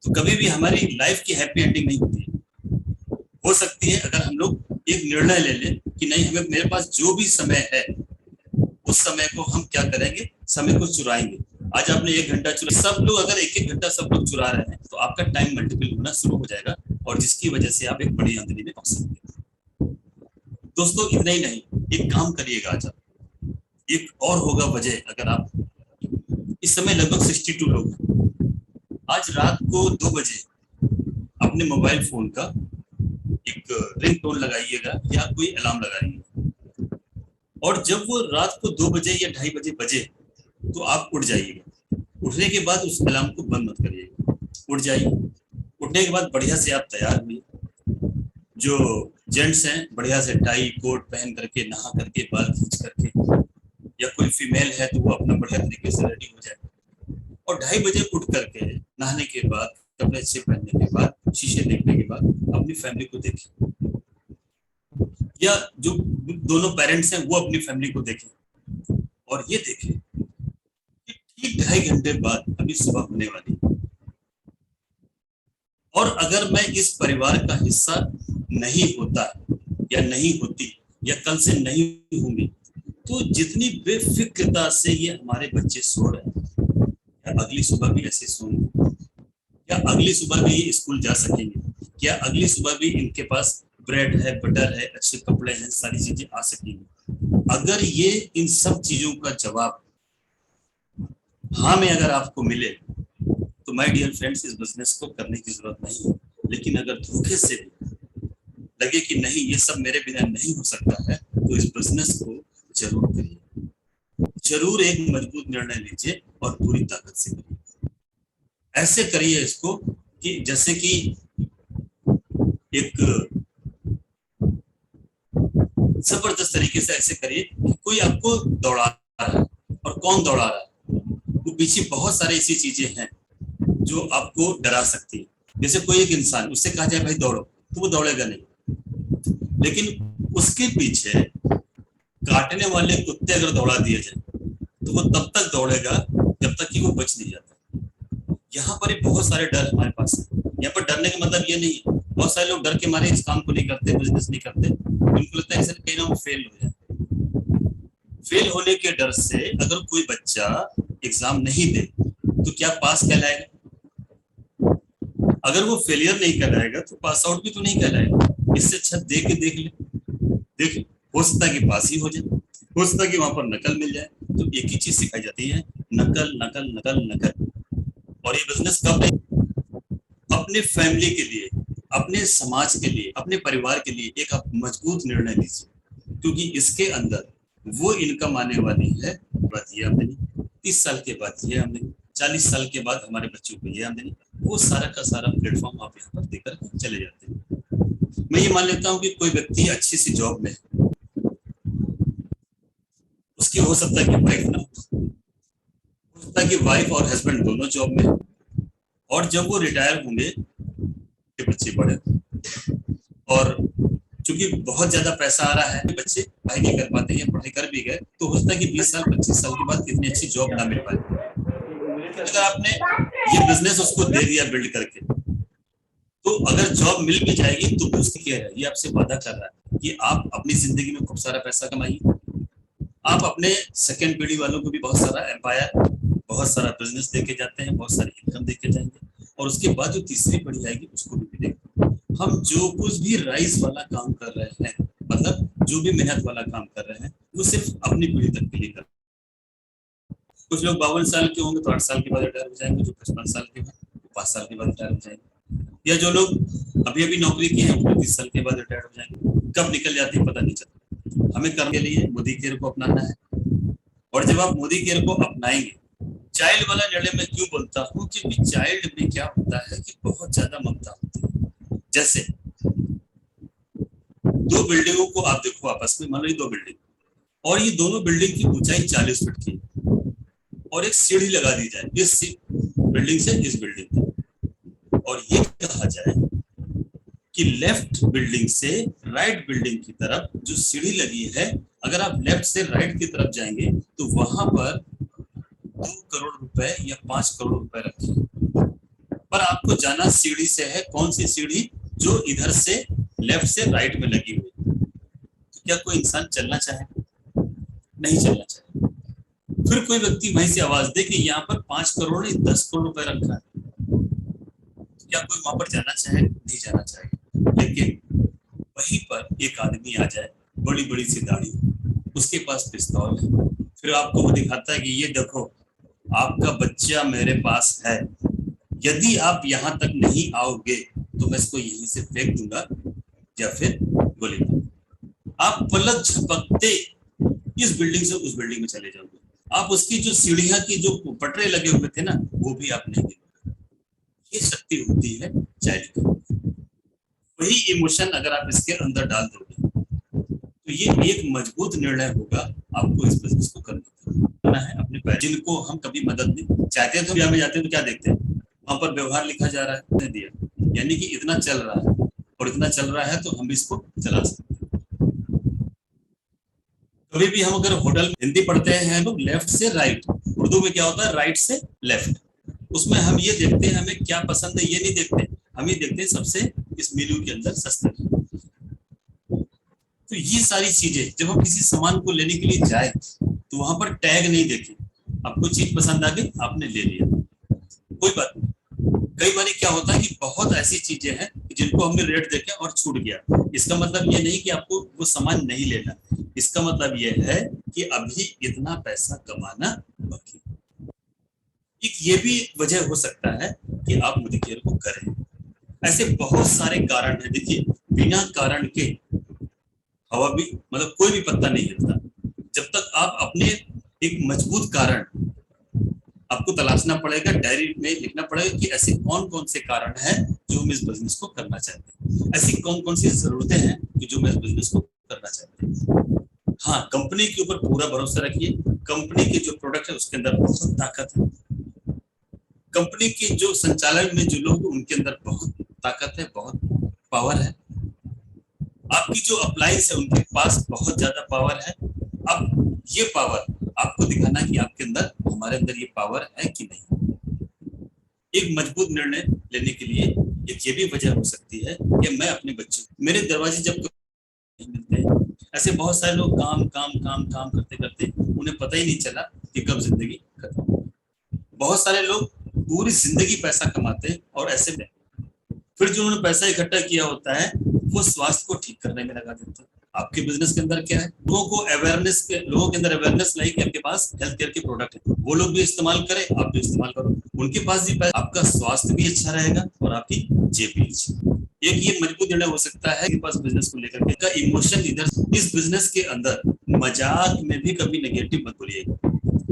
तो कभी भी हमारी लाइफ की हैप्पी एंडिंग नहीं होती है। हो सकती है अगर हम लोग एक निर्णय ले लें कि नहीं, हमें मेरे पास जो भी समय है उस समय को हम क्या करेंगे, समय को चुराएंगे। आज आपने 1 घंटा चुरा, सब लोग अगर 1-1 घंटा सब लोग चुरा रहे हैं तो आपका टाइम मल्टीपल होना शुरू हो जाएगा, और जिसकी वजह से आप एक बड़ी आमदनी में पहुंच सकते हैं। दोस्तों इतना ही नहीं, एक काम करिएगा, आज आप एक और होगा वजह, अगर आप इस समय लगभग 62 लोग हैं, आज रात को 2 बजे अपने मोबाइल फोन का एक रिंगटोन लगाइएगा या कोई अलार्म लगाइएगा, और जब वो रात को 2 बजे या 2:30 बजे बजे तो आप उठ जाइएगा। उठने के बाद उस अलार्म को बंद मत करिएगा, उठ जाइए। उठने के बाद बढ़िया से आप तैयार हुए, जो जेंट्स हैं बढ़िया से टाई कोट पहन करके, नहा करके, बाल खींच करके, या कोई फीमेल है तो वो अपना बढ़िया तरीके से रेडी हो जाए, और 2:30 बजे उठ करके नहाने के बाद, कपड़े अच्छे पहनने के बाद, शीशे देखने के बाद अपनी फैमिली को देखें, या जो दोनों पेरेंट्स हैं वो अपनी फैमिली को देखें, और ये देखें कि ठीक 2.5 घंटे बाद अभी सुबह होने वाली, और अगर मैं इस परिवार का हिस्सा नहीं होता या नहीं होती या कल से नहीं होंगी, तो जितनी बेफिक्रता से ये हमारे बच्चे सो रहे हैं, क्या अगली सुबह भी ऐसे सोएंगे? क्या अगली सुबह भी ये स्कूल जा सकेंगे? क्या अगली सुबह भी इनके पास ब्रेड है, बटर है, अच्छे कपड़े हैं, सारी चीजें आ सकेंगी? अगर ये इन सब चीजों का जवाब हाँ में अगर आपको मिले, तो माय डियर फ्रेंड्स, इस बिजनेस को करने की जरूरत नहीं है। लेकिन अगर धोखे से भी लगे कि नहीं ये सब मेरे बिना नहीं हो सकता है, तो इस बिजनेस को जरूर करिए, जरूर एक मजबूत निर्णय लीजिए और पूरी ताकत से करिए। ऐसे करिए इसको कि जैसे कि एक जबरदस्त तरीके से ऐसे करिए कि कोई आपको दौड़ा रहा है, और कौन दौड़ा रहा है? वो पीछे बहुत सारी ऐसी चीजें हैं जो आपको डरा सकती है। जैसे कोई एक इंसान, उससे कहा जाए भाई दौड़ो, तो वो दौड़ेगा नहीं, लेकिन उसके पीछे काटने वाले कुत्ते अगर दौड़ा दिए जाए तो वो तब तक दौड़ेगा जब तक कि वो बच नहीं जाता। यहाँ पर बहुत सारे डर हमारे पास है। यहाँ पर डरने का मतलब ये नहीं है, बहुत सारे लोग डर के मारे इस काम को नहीं करते, बिजनेस नहीं करते, उनको लगता है सर कहीं ना हम फेल हो जाए। फेल होने के डर से अगर कोई बच्चा एग्जाम नहीं दे तो क्या पास कहलाएगा? अगर वो फेलियर नहीं कहलाएगा तो पास आउट भी तो नहीं कहलाएगा। इससे अच्छा दे के देख ले, देख हो सकता है कि पास ही हो जाए, हो सकता है कि वहां पर नकल मिल जाए। तो एक ही चीज सिखाई जाती है, नकल नकल नकल नकल। और ये बिजनेस कब है? अपने फैमिली के लिए, अपने समाज के लिए, अपने परिवार के लिए एक आप मजबूत निर्णय लीजिए, क्योंकि इसके अंदर वो इनकम आने वाली है। बात ये आमदनी 30 साल के बाद, ये आमदनी 40 साल के बाद हमारे बच्चों को ये आमदनी, वो सारा का सारा प्लेटफॉर्म आप यहाँ पर देकर चले जाते हैं। मैं ये मान लेता हूँ कि कोई व्यक्ति अच्छी सी जॉब में, उसकी हो सकता है कि वाइफ ना हो सकता है कि वाइफ और हस्बैंड दोनों जॉब में, और जब वो रिटायर होंगे के बच्चे बड़े, और चूंकि बहुत ज्यादा पैसा आ रहा है, बच्चे पढ़ाई नहीं कर पाते या पढ़ाई कर भी गए तो हो सकता है कि 20 साल 25 साल के बाद इतनी अच्छी जॉब ना मिल पाए। अगर आपने ये बिजनेस उसको दे दिया बिल्ड करके, तो अगर जॉब मिल भी जाएगी तो भी उसकी क्या है, ये आपसे वादा कर रहा है कि आप अपनी जिंदगी में खूब सारा पैसा कमाइए, आप अपने सेकंड पीढ़ी वालों को भी बहुत सारा एम्पायर, बहुत सारा बिजनेस देके जाते हैं, बहुत सारी इनकम देके जाएंगे, और उसके बाद जो तीसरी पीढ़ी आएगी उसको भी देंगे। हम जो कुछ भी राइस वाला काम कर रहे हैं, मतलब जो भी मेहनत वाला काम कर रहे हैं, वो सिर्फ अपनी पीढ़ी तक के लिए कर रहे हैं। कुछ लोग 52 साल के होंगे तो 8 साल के बाद रिटायर हो जाएंगे, जो 55 साल के बाद 5 साल के बाद रिटायर हो जाएंगे, या जो लोग अभी अभी नौकरी किए हैं वो 30 साल के बाद रिटायर हो जाएंगे। कब निकल जाती है पता नहीं चलता। हमें करने के लिए मोदी केयर को अपनाना है, और जब आप मोदी केयर को अपनाएंगे, चाइल्ड वाला निर्णय मैं क्यों बोलता हूँ, क्योंकि चाइल्ड में क्या होता है कि बहुत ज्यादा ममता होती है। जैसे दो बिल्डिंगों को आप देखो आपस में, मान लो 2 बिल्डिंग, और ये दोनों बिल्डिंग की ऊंचाई 40 फीट की, और एक सीढ़ी लगा दी जाए इस बिल्डिंग से इस बिल्डिंग में, और ये कहा जाए कि लेफ्ट बिल्डिंग से राइट बिल्डिंग की तरफ जो सीढ़ी लगी है, अगर आप लेफ्ट से राइट की तरफ जाएंगे तो वहां पर 2 करोड़ रुपए या 5 करोड़ रुपए रखिए, पर आपको जाना सीढ़ी से है। कौन सी सीढ़ी? जो इधर से लेफ्ट से राइट में लगी हुई। तो क्या कोई इंसान चलना चाहे? नहीं चलना चाहे। फिर कोई व्यक्ति वहीं से आवाज दे कि यहाँ पर 5 करोड़ नहीं 10 करोड़ रुपए रखा है, तो क्या कोई वहां पर जाना चाहे? नहीं जाना चाहेगा। लेकिन वहीं पर एक आदमी आ जाए, बड़ी बड़ी सी दाढ़ी, उसके पास पिस्तौल है, फिर आपको वो दिखाता है कि ये देखो आपका बच्चा मेरे पास है, यदि आप यहाँ तक नहीं आओगे तो मैं इसको यहीं से फेंक दूंगा या फिर गोली मार। आप पलक झपकते इस बिल्डिंग से उस बिल्डिंग में चले जाओगे। आप उसकी जो सीढ़ियां की जो पटरे लगे हुए थे ना, वो भी आप नहीं देखोगे। ये शक्ति होती है चाइल्ड की। वही इमोशन अगर आप इसके अंदर डाल दोगे तो ये एक मजबूत निर्णय होगा आपको इस बिजनेस को करना है अपने पैर। जिनको हम कभी मदद नहीं चाहते तो ब्याह में जाते हैं तो क्या देखते हैं, वहां पर व्यवहार लिखा जा रहा है, दिया, यानी कि इतना चल रहा है और इतना चल रहा है तो हम इसको चला सकते हैं। कभी भी हम अगर होटल हिंदी पढ़ते हैं लोग लेफ्ट से राइट, उर्दू में क्या होता है राइट से लेफ्ट, उसमें हम ये देखते हैं हमें क्या पसंद है, ये नहीं देखते, हम ये देखते हैं सबसे इस मेन्यू के अंदर सस्ता है। तो ये सारी चीजें जब हम किसी सामान को लेने के लिए जाए तो वहां पर टैग नहीं देखें, आपको चीज पसंद आ गई आपने ले लिया, कोई बात नहीं। कई बार क्या होता है कि बहुत ऐसी चीजें हैं जिनको हमने रेट देखे और छूट गया। इसका मतलब ये नहीं कि आपको वो सामान नहीं लेना, इसका मतलब ये है कि अभी इतना पैसा कमाना बाकी। एक ये भी वजह हो सकता है कि आप मोदी केयर को करें। ऐसे बहुत सारे कारण हैं। देखिए बिना कारण के हवा भी मतलब कोई भी पत्ता नहीं हिलता। जब तक आप अपने एक मजबूत कारण आपको तलाशना पड़ेगा, डायरी में लिखना पड़ेगा कि ऐसे कौन कौन से कारण हैं जो हम इस बिजनेस को करना चाहते हैं, ऐसी कौन कौन सी जरूरतें हैं कि जो मैं इस बिजनेस को करना चाहते हैं। हाँ, कंपनी के ऊपर पूरा भरोसा रखिए, कंपनी के जो प्रोडक्ट है उसके अंदर बहुत ताकत है, कंपनी के जो संचालन में जो लोग उनके अंदर बहुत ताकत है, बहुत पावर है, आपकी जो अप्लायंस है उनके पास बहुत ज्यादा पावर है। अब ये पावर आपको दिखाना कि आपके अंदर, हमारे अंदर ये पावर है कि नहीं। एक मजबूत निर्णय लेने के लिए एक ये भी वजह हो सकती है कि मैं अपने बच्चों, मेरे दरवाजे जब नहीं मिलते हैं, ऐसे बहुत सारे लोग काम काम काम काम करते करते उन्हें पता ही नहीं चला कि कब जिंदगी खत्म। बहुत सारे लोग पूरी जिंदगी पैसा कमाते हैं और ऐसे में फिर जो उन्होंने पैसा इकट्ठा किया होता है वो स्वास्थ्य को ठीक करने में लगा देते हैं। आपके बिजनेस के अंदर क्या है, लोगों को अवेयरनेस के, लोगों के अंदर अवेयरनेस लाई कि आपके पास हेल्थ केयर के प्रोडक्ट है, वो लोग भी इस्तेमाल करें, आप भी इस्तेमाल करो, उनके पास भी आपका स्वास्थ्य भी अच्छा रहेगा और आपकी जेब भी अच्छी। एक ये मजबूत निर्णय हो सकता है कि पास बिजनेस को लेकर के इमोशन इधर, इस बिजनेस के अंदर मजाक में भी कभी नेगेटिव मत बोलिएगा,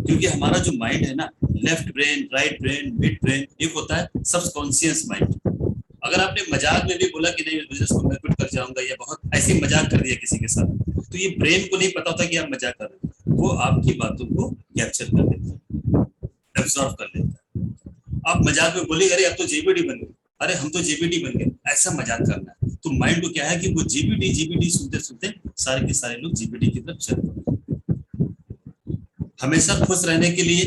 क्योंकि हमारा जो माइंड है ना, left brain, right brain, mid brain, एक होता है सबकॉन्शियस माइंड। अगर आपने मजाक में भी बोला कि नहीं इस बिजनेस को मैं क्विट कर जाऊंगा या बहुत ऐसे मजाक कर दिया किसी के साथ, तो ये ब्रेन को नहीं पता होता कि आप मजाक कर रहे हैं, वो आपकी बातों को कैप्चर कर लेता है, एब्जॉर्व कर लेता है। आप मजाक में बोलिए अरे अब तो जेबीडी बन गए, अरे हम तो जेबीडी बन गए, ऐसा मजाक करना है, तो माइंड को क्या है कि वो जेबीडी सुनते सुनते सारे के सारे लोग जेबीडी की तरफ चल पड़े। हमेशा खुश रहने के लिए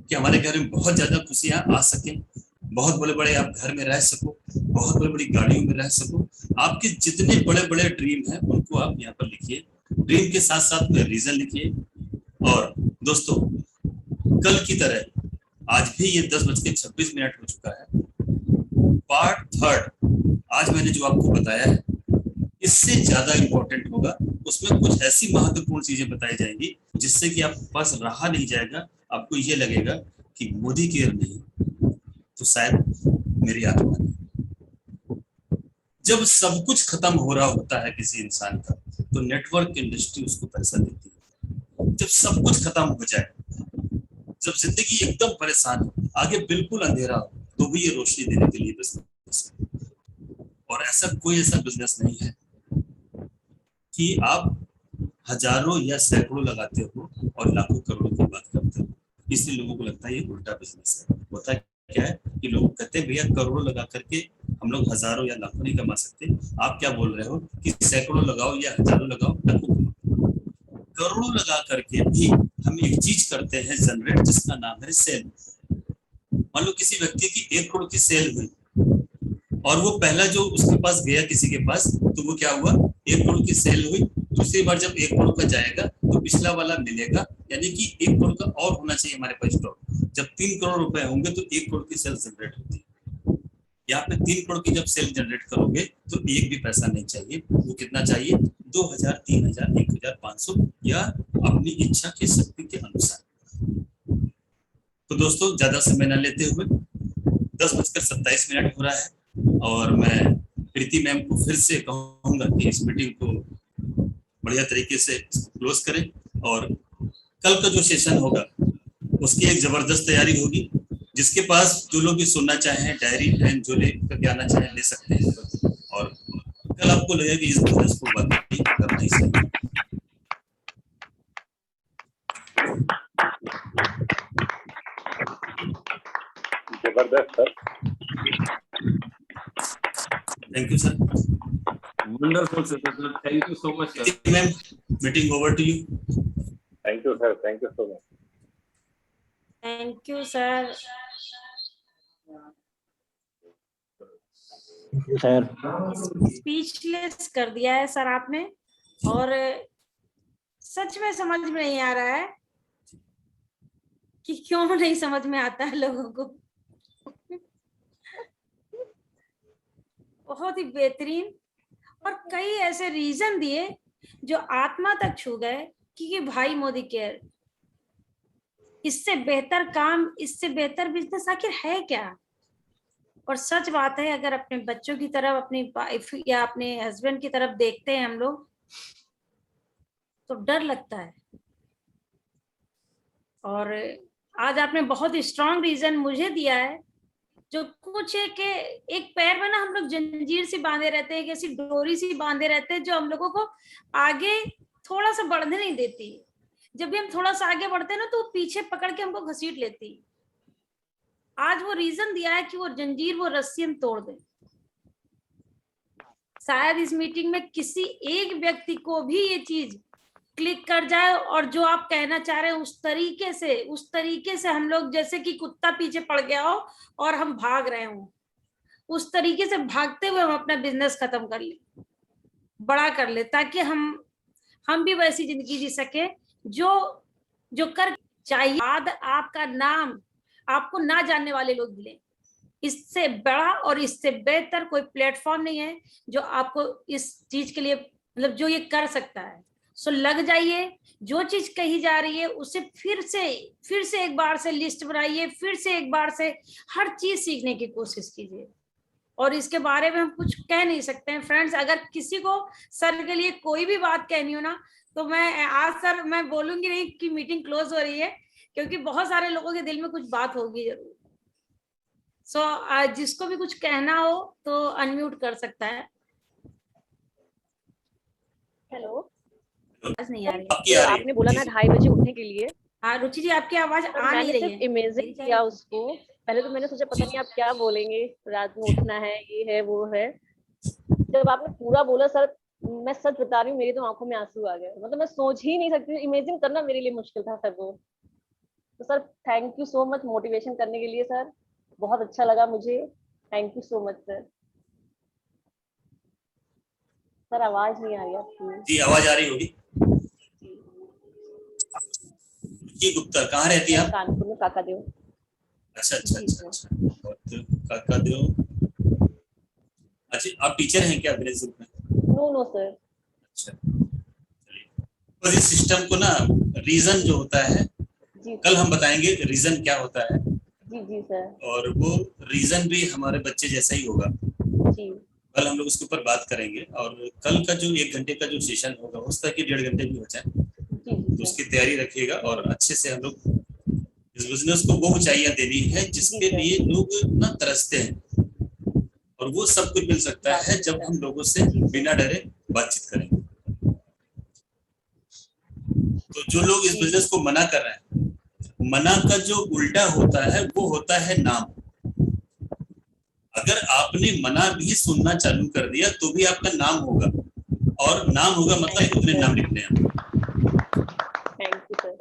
कि हमारे घर में बहुत ज्यादा खुशियां आ सके, बहुत बड़े बड़े आप घर में रह सको, बहुत बड़ी बड़ी गाड़ियों में रह सको, आपके जितने बड़े बड़े ड्रीम हैं उनको आप यहाँ पर लिखिए, ड्रीम के साथ साथ रीजन लिखिए। और दोस्तों कल की तरह आज भी ये 10:26 हो चुका है, पार्ट 3 आज मैंने जो आपको बताया है इससे ज्यादा इंपॉर्टेंट होगा, उसमें कुछ ऐसी महत्वपूर्ण चीजें बताई जाएंगी जिससे कि आपके पास रहा नहीं जाएगा, आपको ये लगेगा कि मोदी केयर नहीं तो शायद मेरी आत्मा नहीं। जब सब कुछ खत्म हो रहा होता है किसी इंसान का तो नेटवर्क इंडस्ट्री उसको पैसा देती है। जब सब कुछ खत्म हो जाए, जब जिंदगी एकदम परेशान हो, आगे बिल्कुल अंधेरा हो, तो भी ये रोशनी देने के लिए बिजनेस है। और ऐसा कोई ऐसा बिजनेस नहीं है कि आप हजारों या सैकड़ों लगाते हो और लाखों करोड़ों की बात करते हो, इसलिए लोगों को लगता है ये उल्टा बिजनेस है। होता क्या है कि लोग कहते हैं भैया करोड़ों लगा करके हम लोग हजारों या लाखों नहीं कमा सकते। आप क्या बोल रहे हो कि सैकड़ों लगाओ या हजारों लगाओ, लाखों कमाओ। करोड़ों लगा करके भी हम एक चीज करते हैं जनरेट, जिसका नाम है सेल। मान लो किसी व्यक्ति की 1 करोड़ की सेल हुई और वो पहला जो उसके पास गया किसी के पास, तो वो क्या हुआ, 1 करोड़ की सेल हुई, दूसरी बार जब 1 करोड़ का जाएगा तो पिछला वाला मिलेगा, यानी कि 1 करोड़ का और होना चाहिए हमारे पास स्टॉक। जब 3 करोड़ रुपए होंगे तो 1 करोड़ की सेल जनरेट होती है। यहाँ पे 3 करोड़ की जब सेल जनरेट करोगे तो एक भी पैसा नहीं चाहिए, वो कितना चाहिए, 2000, 3000, 1500 या अपनी इच्छा की शक्ति के अनुसार। तो दोस्तों ज्यादा समय न लेते हुए 10:27 हो रहा है और मैं प्रीति मैम को फिर से कहूंगा कि इस मीटिंग को बढ़िया तरीके से क्लोज करें और कल का जो सेशन होगा उसकी एक जबरदस्त तैयारी होगी। जिसके पास जो लोग भी सुनना चाहें, डायरी पेन जो ले करके आना चाहें ले सकते हैं और कल आपको लगेगा कि इस बिजनेस को बाकी करना ही सही। जबरदस्त sir, thank you sir. Wonderful, sir. Thank you so much, sir. Ma'am meeting over to you. Thank you sir, thank you so much. Thank you sir. Sir speechless कर दिया है सर आपने, और सच में समझ में नहीं आ रहा है कि क्यों नहीं समझ में आता है लोगों को। बहुत ही बेहतरीन, और कई ऐसे रीजन दिए जो आत्मा तक छू गए कि भाई मोदी केयर, इससे बेहतर काम, इससे बेहतर बिजनेस आखिर है क्या। और सच बात है, अगर अपने बच्चों की तरफ, अपनी वाइफ या अपने हस्बैंड की तरफ देखते हैं हम लोग तो डर लगता है। और आज आपने बहुत स्ट्रांग रीजन मुझे दिया है, जो कुछ है कि एक पैर में ना हम लोग जंजीर से बांधे रहते हैं, कैसी डोरी सी बांधे रहते हैं जो हम लोगों को आगे थोड़ा सा बढ़ने नहीं देती। जब भी हम थोड़ा सा आगे बढ़ते हैं ना, तो पीछे पकड़ के हमको घसीट लेती। आज वो रीजन दिया है कि वो जंजीर, वो रस्सी हम तोड़ दें। शायद इस मीटिंग में किसी एक व्यक्ति को भी ये चीज क्लिक कर जाए, और जो आप कहना चाह रहे हैं उस तरीके से हम लोग, जैसे कि कुत्ता पीछे पड़ गया हो और हम भाग रहे हो, उस तरीके से भागते हुए हम अपना बिजनेस खत्म कर ले, बड़ा कर ले, ताकि हम भी वैसी जिंदगी जी सके जो कर चाहिए। बाद आपका नाम आपको ना जानने वाले लोग मिले, इससे बड़ा और इससे बेहतर कोई प्लेटफॉर्म नहीं है जो आपको इस चीज के लिए, मतलब जो ये कर सकता है। सो लग जाइए, जो चीज कही जा रही है उसे फिर से एक बार से लिस्ट बनाइए, फिर से एक बार से हर चीज सीखने की कोशिश कीजिए। और इसके बारे में हम कुछ कह नहीं सकते हैं फ्रेंड्स। अगर किसी को सर के लिए कोई भी बात कहनी हो ना, तो मैं बोलूंगी नहीं कि मीटिंग क्लोज हो रही है, क्योंकि बहुत सारे लोगों के दिल में कुछ बात होगी जरूर। सो जिसको भी कुछ कहना हो तो अनम्यूट कर सकता है। हेलो, आवाज नहीं आ रही है। आपने बोला ना 2:30 बजे उठने के लिए। हाँ रुचि जी, आपकी आवाज आ नहीं मैंने रही सिर्फ है। इमेजिन किया उसको। पहले तो मैंने सोचा पता नहीं आप क्या बोलेंगे, रात में उठना है, ये है वो है। जब आपने पूरा बोला सर, मैं सच बता रही हूँ, मेरी तो आंखों में आंसू आ गए। मतलब मैं सोच ही नहीं सकती, इमेजिन करना मेरे लिए मुश्किल था सर वो। तो sir thank you so much motivation करने के लिए सर, बहुत अच्छा लगा मुझे। Thank you so much sir. Sir आवाज नहीं आ रही आपकी। जी आवाज आ रही होगी। जी गुप्ता, कहाँ रहती है आप? कानपुर में, काकादेव। अच्छा अच्छा अच्छा अच्छा, बहुत काकादेव। अच्छा, आप टीचर हैं क्या विलेज ग्रुप में? No sir. अच्छा, चलिए। तो इस सिस्टम को ना, रीजन जो होता है, जी कल हम बताएंगे रीजन क्या होता है। जी सर। और वो रीजन भी हमारे बच्चे जैसा ही होगा। जी, कल हम लोग उसके ऊपर बात करेंगे। और कल का जो 1 घंटे का जो सेशन होगा, हो सकता है कि 1.5 घंटे भी हो जाए, तो उसकी तैयारी रखिएगा। और अच्छे से हम लोग इस बिजनेस को वो ऊंचाइयां देनी है जिसके लिए लोग ना तरसते हैं, और वो सब कुछ मिल सकता है जब हम लोगों से बिना डरे बातचीत करेंगे। तो जो लोग इस बिजनेस को मना कर रहे हैं, मना का जो उल्टा होता है वो होता है नाम। अगर आपने मना भी सुनना चालू कर दिया तो भी आपका नाम होगा, और नाम होगा मतलब इतने नाम लिखने हैं। Thank you sir.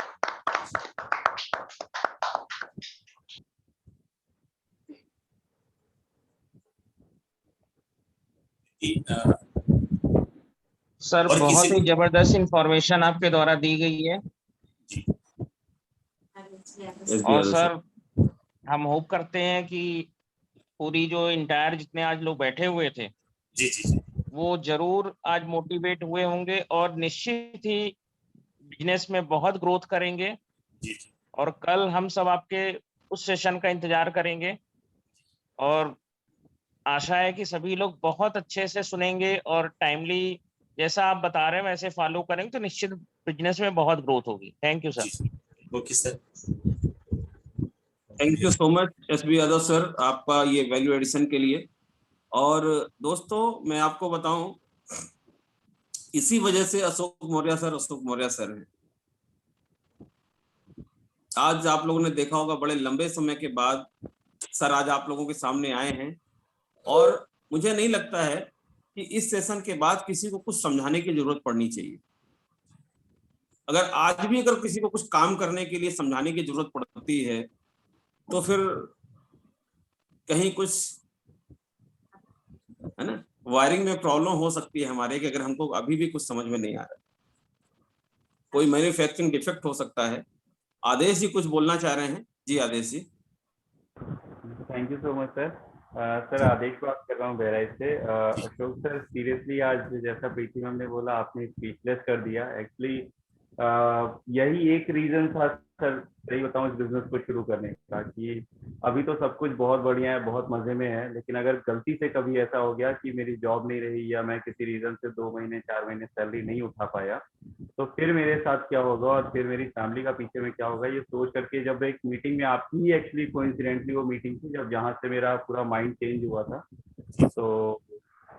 सर बहुत ही जबरदस्त इंफॉर्मेशन आपके द्वारा दी गई है। और सर हम होप करते हैं कि पूरी जो इंटायर जितने आज लोग बैठे हुए थे, जी जी, वो जरूर आज मोटिवेट हुए होंगे और निश्चित ही बिजनेस में बहुत ग्रोथ करेंगे। जी। और कल हम सब आपके उस सेशन का इंतजार करेंगे, और आशा है कि सभी लोग बहुत अच्छे से सुनेंगे और टाइमली जैसा आप बता रहे हैं वैसे फॉलो करेंगे, तो निश्चित बिजनेस में बहुत ग्रोथ होगी। Thank you sir. Okay sir. Thank you so much SB Yadav sir, आपका ये वैल्यू एडिशन के लिए। और दोस्तों मैं आपको बताऊं, इसी वजह से अशोक मौर्य सर हैं। आज आप लोगों ने देखा होगा बड़े लंबे समय के बाद सर आज आप लोगों के सामने आए हैं, और मुझे नहीं लगता है कि इस सेशन के बाद किसी को कुछ समझाने की जरूरत पड़नी चाहिए। अगर आज भी अगर किसी को कुछ काम करने के लिए समझाने की जरूरत पड़ती है तो फिर कहीं कुछ है ना, वायरिंग में प्रॉब्लम हो सकती है हमारे, कि अगर हमको अभी भी कुछ समझ में नहीं आ रहा, कोई मैन्युफैक्चरिंग डिफेक्ट हो सकता है। आदेश जी कुछ बोलना चाह रहे हैं? जी Aadesh ji. Thank you so much sir. Sir Aadesh बात कर रहा हूँ बहराइच से। अशोक सर सीरियसली आज जैसा प्रीति मैम ने बोला, आपने स्पीचलेस कर दिया एक्चुअली। यही एक रीजन था सर, सही बताऊं, इस बिजनेस को शुरू करने का, कि अभी तो सब कुछ बहुत बढ़िया है, बहुत मजे में है, लेकिन अगर गलती से कभी ऐसा हो गया कि मेरी जॉब नहीं रही या मैं किसी रीजन से 2 महीने 4 महीने सैलरी नहीं उठा पाया, तो फिर मेरे साथ क्या होगा और फिर मेरी फैमिली का पीछे में क्या होगा, ये सोच करके जब एक मीटिंग में आपकी ही एक्चुअली कोइंसिडेंटली वो मीटिंग थी जब जहाँ से मेरा पूरा माइंड चेंज हुआ था, तो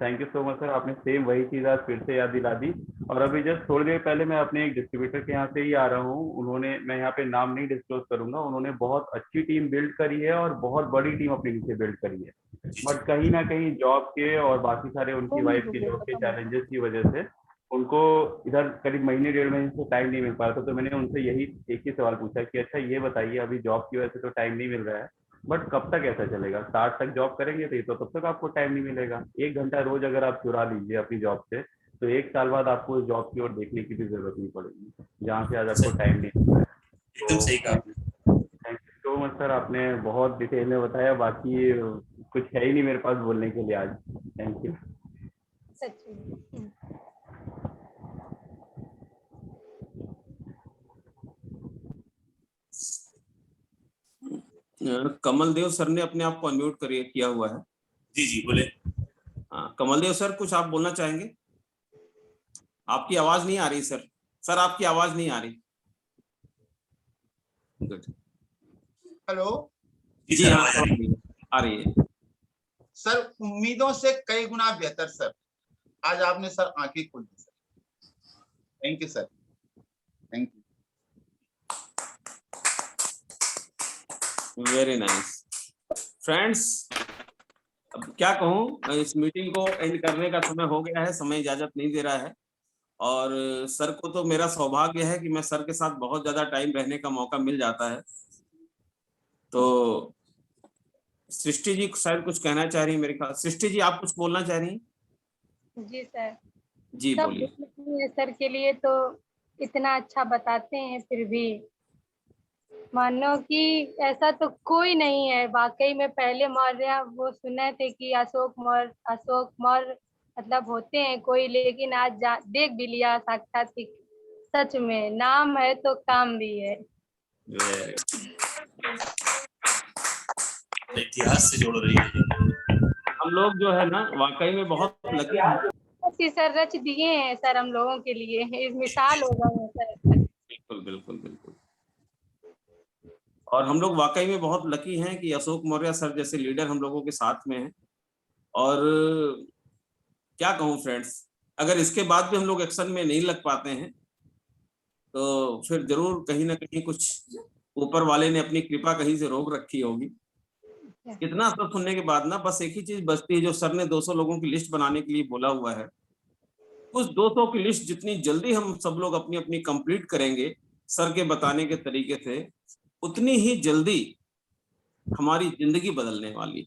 thank you so much sir, आपने सेम वही चीज़ आज फिर से याद दिला दी। और अभी जस्ट थोड़ी देर पहले मैं अपने एक डिस्ट्रीब्यूटर के यहाँ से ही आ रहा हूँ, उन्होंने, मैं यहाँ पे नाम नहीं डिस्क्लोज करूंगा, उन्होंने बहुत अच्छी टीम बिल्ड करी है और बहुत बड़ी टीम अपने नीचे बिल्ड करी है, बट कहीं ना कहीं जॉब के और बाकी सारे उनकी वाइफ के जॉब के चैलेंजेस की वजह से उनको इधर करीब महीने 1.5 महीने से टाइम नहीं मिल पा रहा था। तो मैंने उनसे यही एक ही सवाल पूछा कि अच्छा ये बताइए, अभी जॉब की वजह से तो टाइम नहीं मिल रहा है, बट कब तक ऐसा चलेगा? 60 तक जॉब करेंगे तो ये तो तब तक आपको टाइम नहीं मिलेगा। 1 घंटा रोज अगर आप चुरा लीजिए अपनी जॉब से, तो 1 साल बाद आपको जॉब की ओर देखने की भी जरूरत नहीं पड़ेगी, जहाँ से आज आपको टाइम नहीं मिल रहा है। एकदम सही कहा आपने। Thank you so much sir, आपने बहुत डिटेल में बताया, बाकी कुछ है ही नहीं मेरे पास बोलने के लिए आज। Thank you. Kamal Dev sir ने अपने आप को अनम्यूट किया हुआ है। जी जी बोले। हाँ, कमल देव सर कुछ आप बोलना चाहेंगे? आपकी आवाज नहीं आ रही सर। सर आपकी आवाज नहीं आ रही। गुड। हेलो जी हाँ, आ रही है सर। उम्मीदों से कई गुना बेहतर सर। आज आपने सर आंखें खोल दी sir. Thank you sir, thank you. Very nice friends. अब क्या कहूँ, इस मीटिंग को एंड करने का समय हो गया है, समय इजाजत नहीं दे रहा है। और सर को तो मेरा सौभाग्य है कि मैं सर के साथ बहुत ज्यादा टाइम रहने का मौका मिल जाता है। तो सृष्टि जी शायद कुछ कहना चाह रही है मेरे ख्याल। सृष्टि जी आप कुछ बोलना चाह रही हैं? जी सर। जी बोलिए। सर के लिए तो इतना अच्छा बताते हैं, फिर भी मानो कि ऐसा तो कोई नहीं है। वाकई में पहले मौर्य वो सुने थे कि अशोक मौर्य मतलब होते हैं कोई, लेकिन आज देख भी लिया साक्षात। सच में नाम है तो काम भी है। इतिहास से जोड़ रही है। हम लोग जो है ना वाकई में बहुत लकी हैं। सर रच दिए हैं सर हम लोगों के लिए, इस मिसाल हो गए हैं सर। बिल्कुल बिल्कुल बिल्कुल। और हम लोग वाकई में बहुत लकी हैं कि अशोक मौर्य सर जैसे लीडर हम लोगों के साथ में हैं। और क्या कहूँ फ्रेंड्स, अगर इसके बाद भी हम लोग एक्शन में नहीं लग पाते हैं तो फिर जरूर कहीं ना कहीं कुछ ऊपर वाले ने अपनी कृपा कहीं से रोक रखी होगी। इतना सब सुनने के बाद ना बस एक ही चीज बचती है, जो सर ने 200 लोगों की लिस्ट बनाने के लिए बोला हुआ है, उस 200 की लिस्ट जितनी जल्दी हम सब लोग अपनी अपनी कंप्लीट करेंगे सर के बताने के तरीके से, उतनी ही जल्दी हमारी जिंदगी बदलने वाली।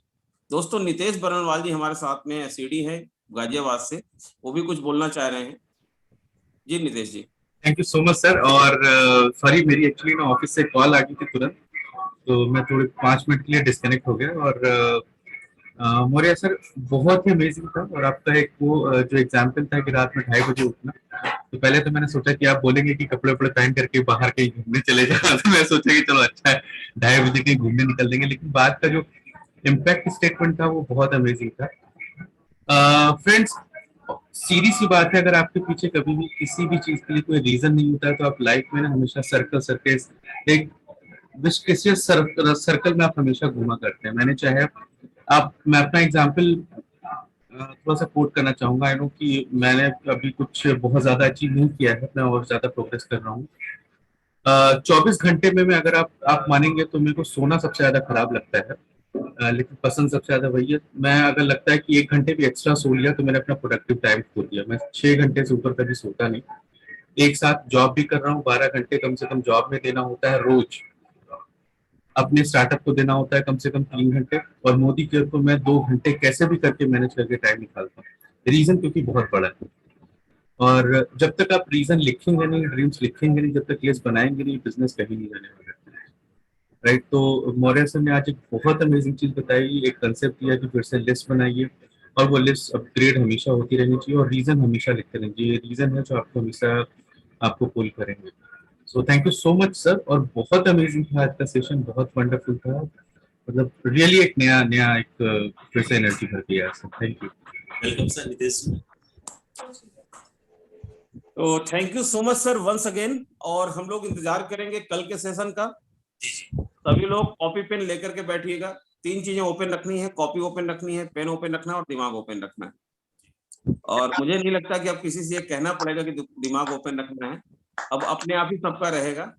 दोस्तों नितेश बरनवाल जी हमारे साथ में एसईडी है गाजियाबाद से, वो भी कुछ बोलना चाह रहे हैं। जी Nitesh ji. Thank you so much sir. और सॉरी मेरी एक्चुअली ना ऑफिस से कॉल आ गई थी तुरंत, तो मैं थोड़े 5 मिनट के लिए डिस्कनेक्ट हो गया। और मौर्य सर बहुत ही अमेजिंग था। और आपका एक वो जो एग्जाम्पल था कि रात में 2:30 बजे उठना, तो पहले तो मैंने सोचा कि आप बोलेंगे कि कपड़े वपड़े पहन करके बाहर कहीं घूमने चले जाना, तो मैं सोचा कि चलो अच्छा है 2:30 बजे कहीं घूमने निकल देंगे, लेकिन बाद का जो इम्पैक्ट स्टेटमेंट था वो बहुत अमेजिंग था। फ्रेंड्स सीरीज की बात है, अगर आपके पीछे कभी भी किसी भी चीज के लिए कोई रीजन नहीं होता है तो आप लाइफ में ना हमेशा सर्कल एक सर्कल में आप हमेशा घूमा करते हैं। मैंने चाहे मैं अपना एग्जांपल थोड़ा सा कोट करना चाहूंगा। आई नो कि मैंने अभी कुछ बहुत ज्यादा अचीव नहीं किया है, मैं और ज्यादा प्रोग्रेस कर रहा हूँ। 24 घंटे में मैं अगर आप मानेंगे तो मेरे को सोना सबसे ज्यादा खराब लगता है, लेकिन पसंद सबसे ज्यादा वही है। मैं अगर लगता है कि 1 घंटे भी एक्स्ट्रा सो लिया तो मैंने अपना प्रोडक्टिव टाइम खो दिया। मैं 6 घंटे से ऊपर कभी सोता नहीं। एक साथ जॉब भी कर रहा हूँ, 12 घंटे कम से कम जॉब में देना होता है रोज। अपने स्टार्टअप को देना होता है कम से कम 3 घंटे, और मोदी केयर को मैं 2 घंटे कैसे भी करके मैनेज करके टाइम निकालता हूँ। रीजन क्योंकि बहुत बड़ा है, और जब तक आप रीजन लिखेंगे नहीं, ड्रीम्स लिखेंगे नहीं, जब तक लिस्ट बनाएंगे नहीं, बिजनेस कहीं नहीं जाने वाला। राइट। तो मौर्य सर ने आज एक बहुत अमेजिंग चीज बताई, एक कंसेप्ट दिया कि फिर से लिस्ट बनाइए, और वो लिस्ट अपग्रेड हमेशा होती रहनी चाहिए, और रीजन हमेशा लिखते रहना चाहिए। रीजन है जो आपको हमेशा आपको पुल करेंगे। So thank you so much sir. और बहुत अमेजिंग था आज का सेशन, बहुत वंडरफुल था। मतलब रियली एक नया एक फिर से एनर्जी भर दिया sir. Thank you. Welcome sir Nitesh ji. तो thank you so much sir once again. और हम लोग इंतजार करेंगे कल के सेशन का। सभी लोग कॉपी पेन लेकर के बैठिएगा। 3 चीजें ओपन रखनी है, कॉपी ओपन रखनी है, पेन ओपन रखना है और दिमाग ओपन रखना है। और मुझे नहीं लगता कि अब किसी से ये कहना पड़ेगा कि दिमाग ओपन रखना है, अब अपने आप ही सबका रहेगा।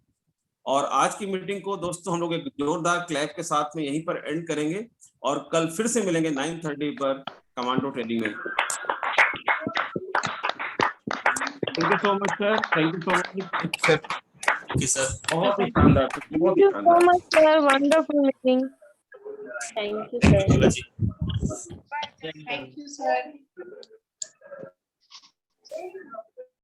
और आज की मीटिंग को दोस्तों हम लोग एक जोरदार क्लैप के साथ में यहीं पर एंड करेंगे और कल फिर से मिलेंगे 9:30 पर कमांडो ट्रेनिंग में। Thank you so much sir, thank you so much sir. बहुत ही शानदार, बहुत ही Thank you so शानदार। much, sir. Wonderful meeting. Thank you, sir. Yoga ji. Thank you, sir.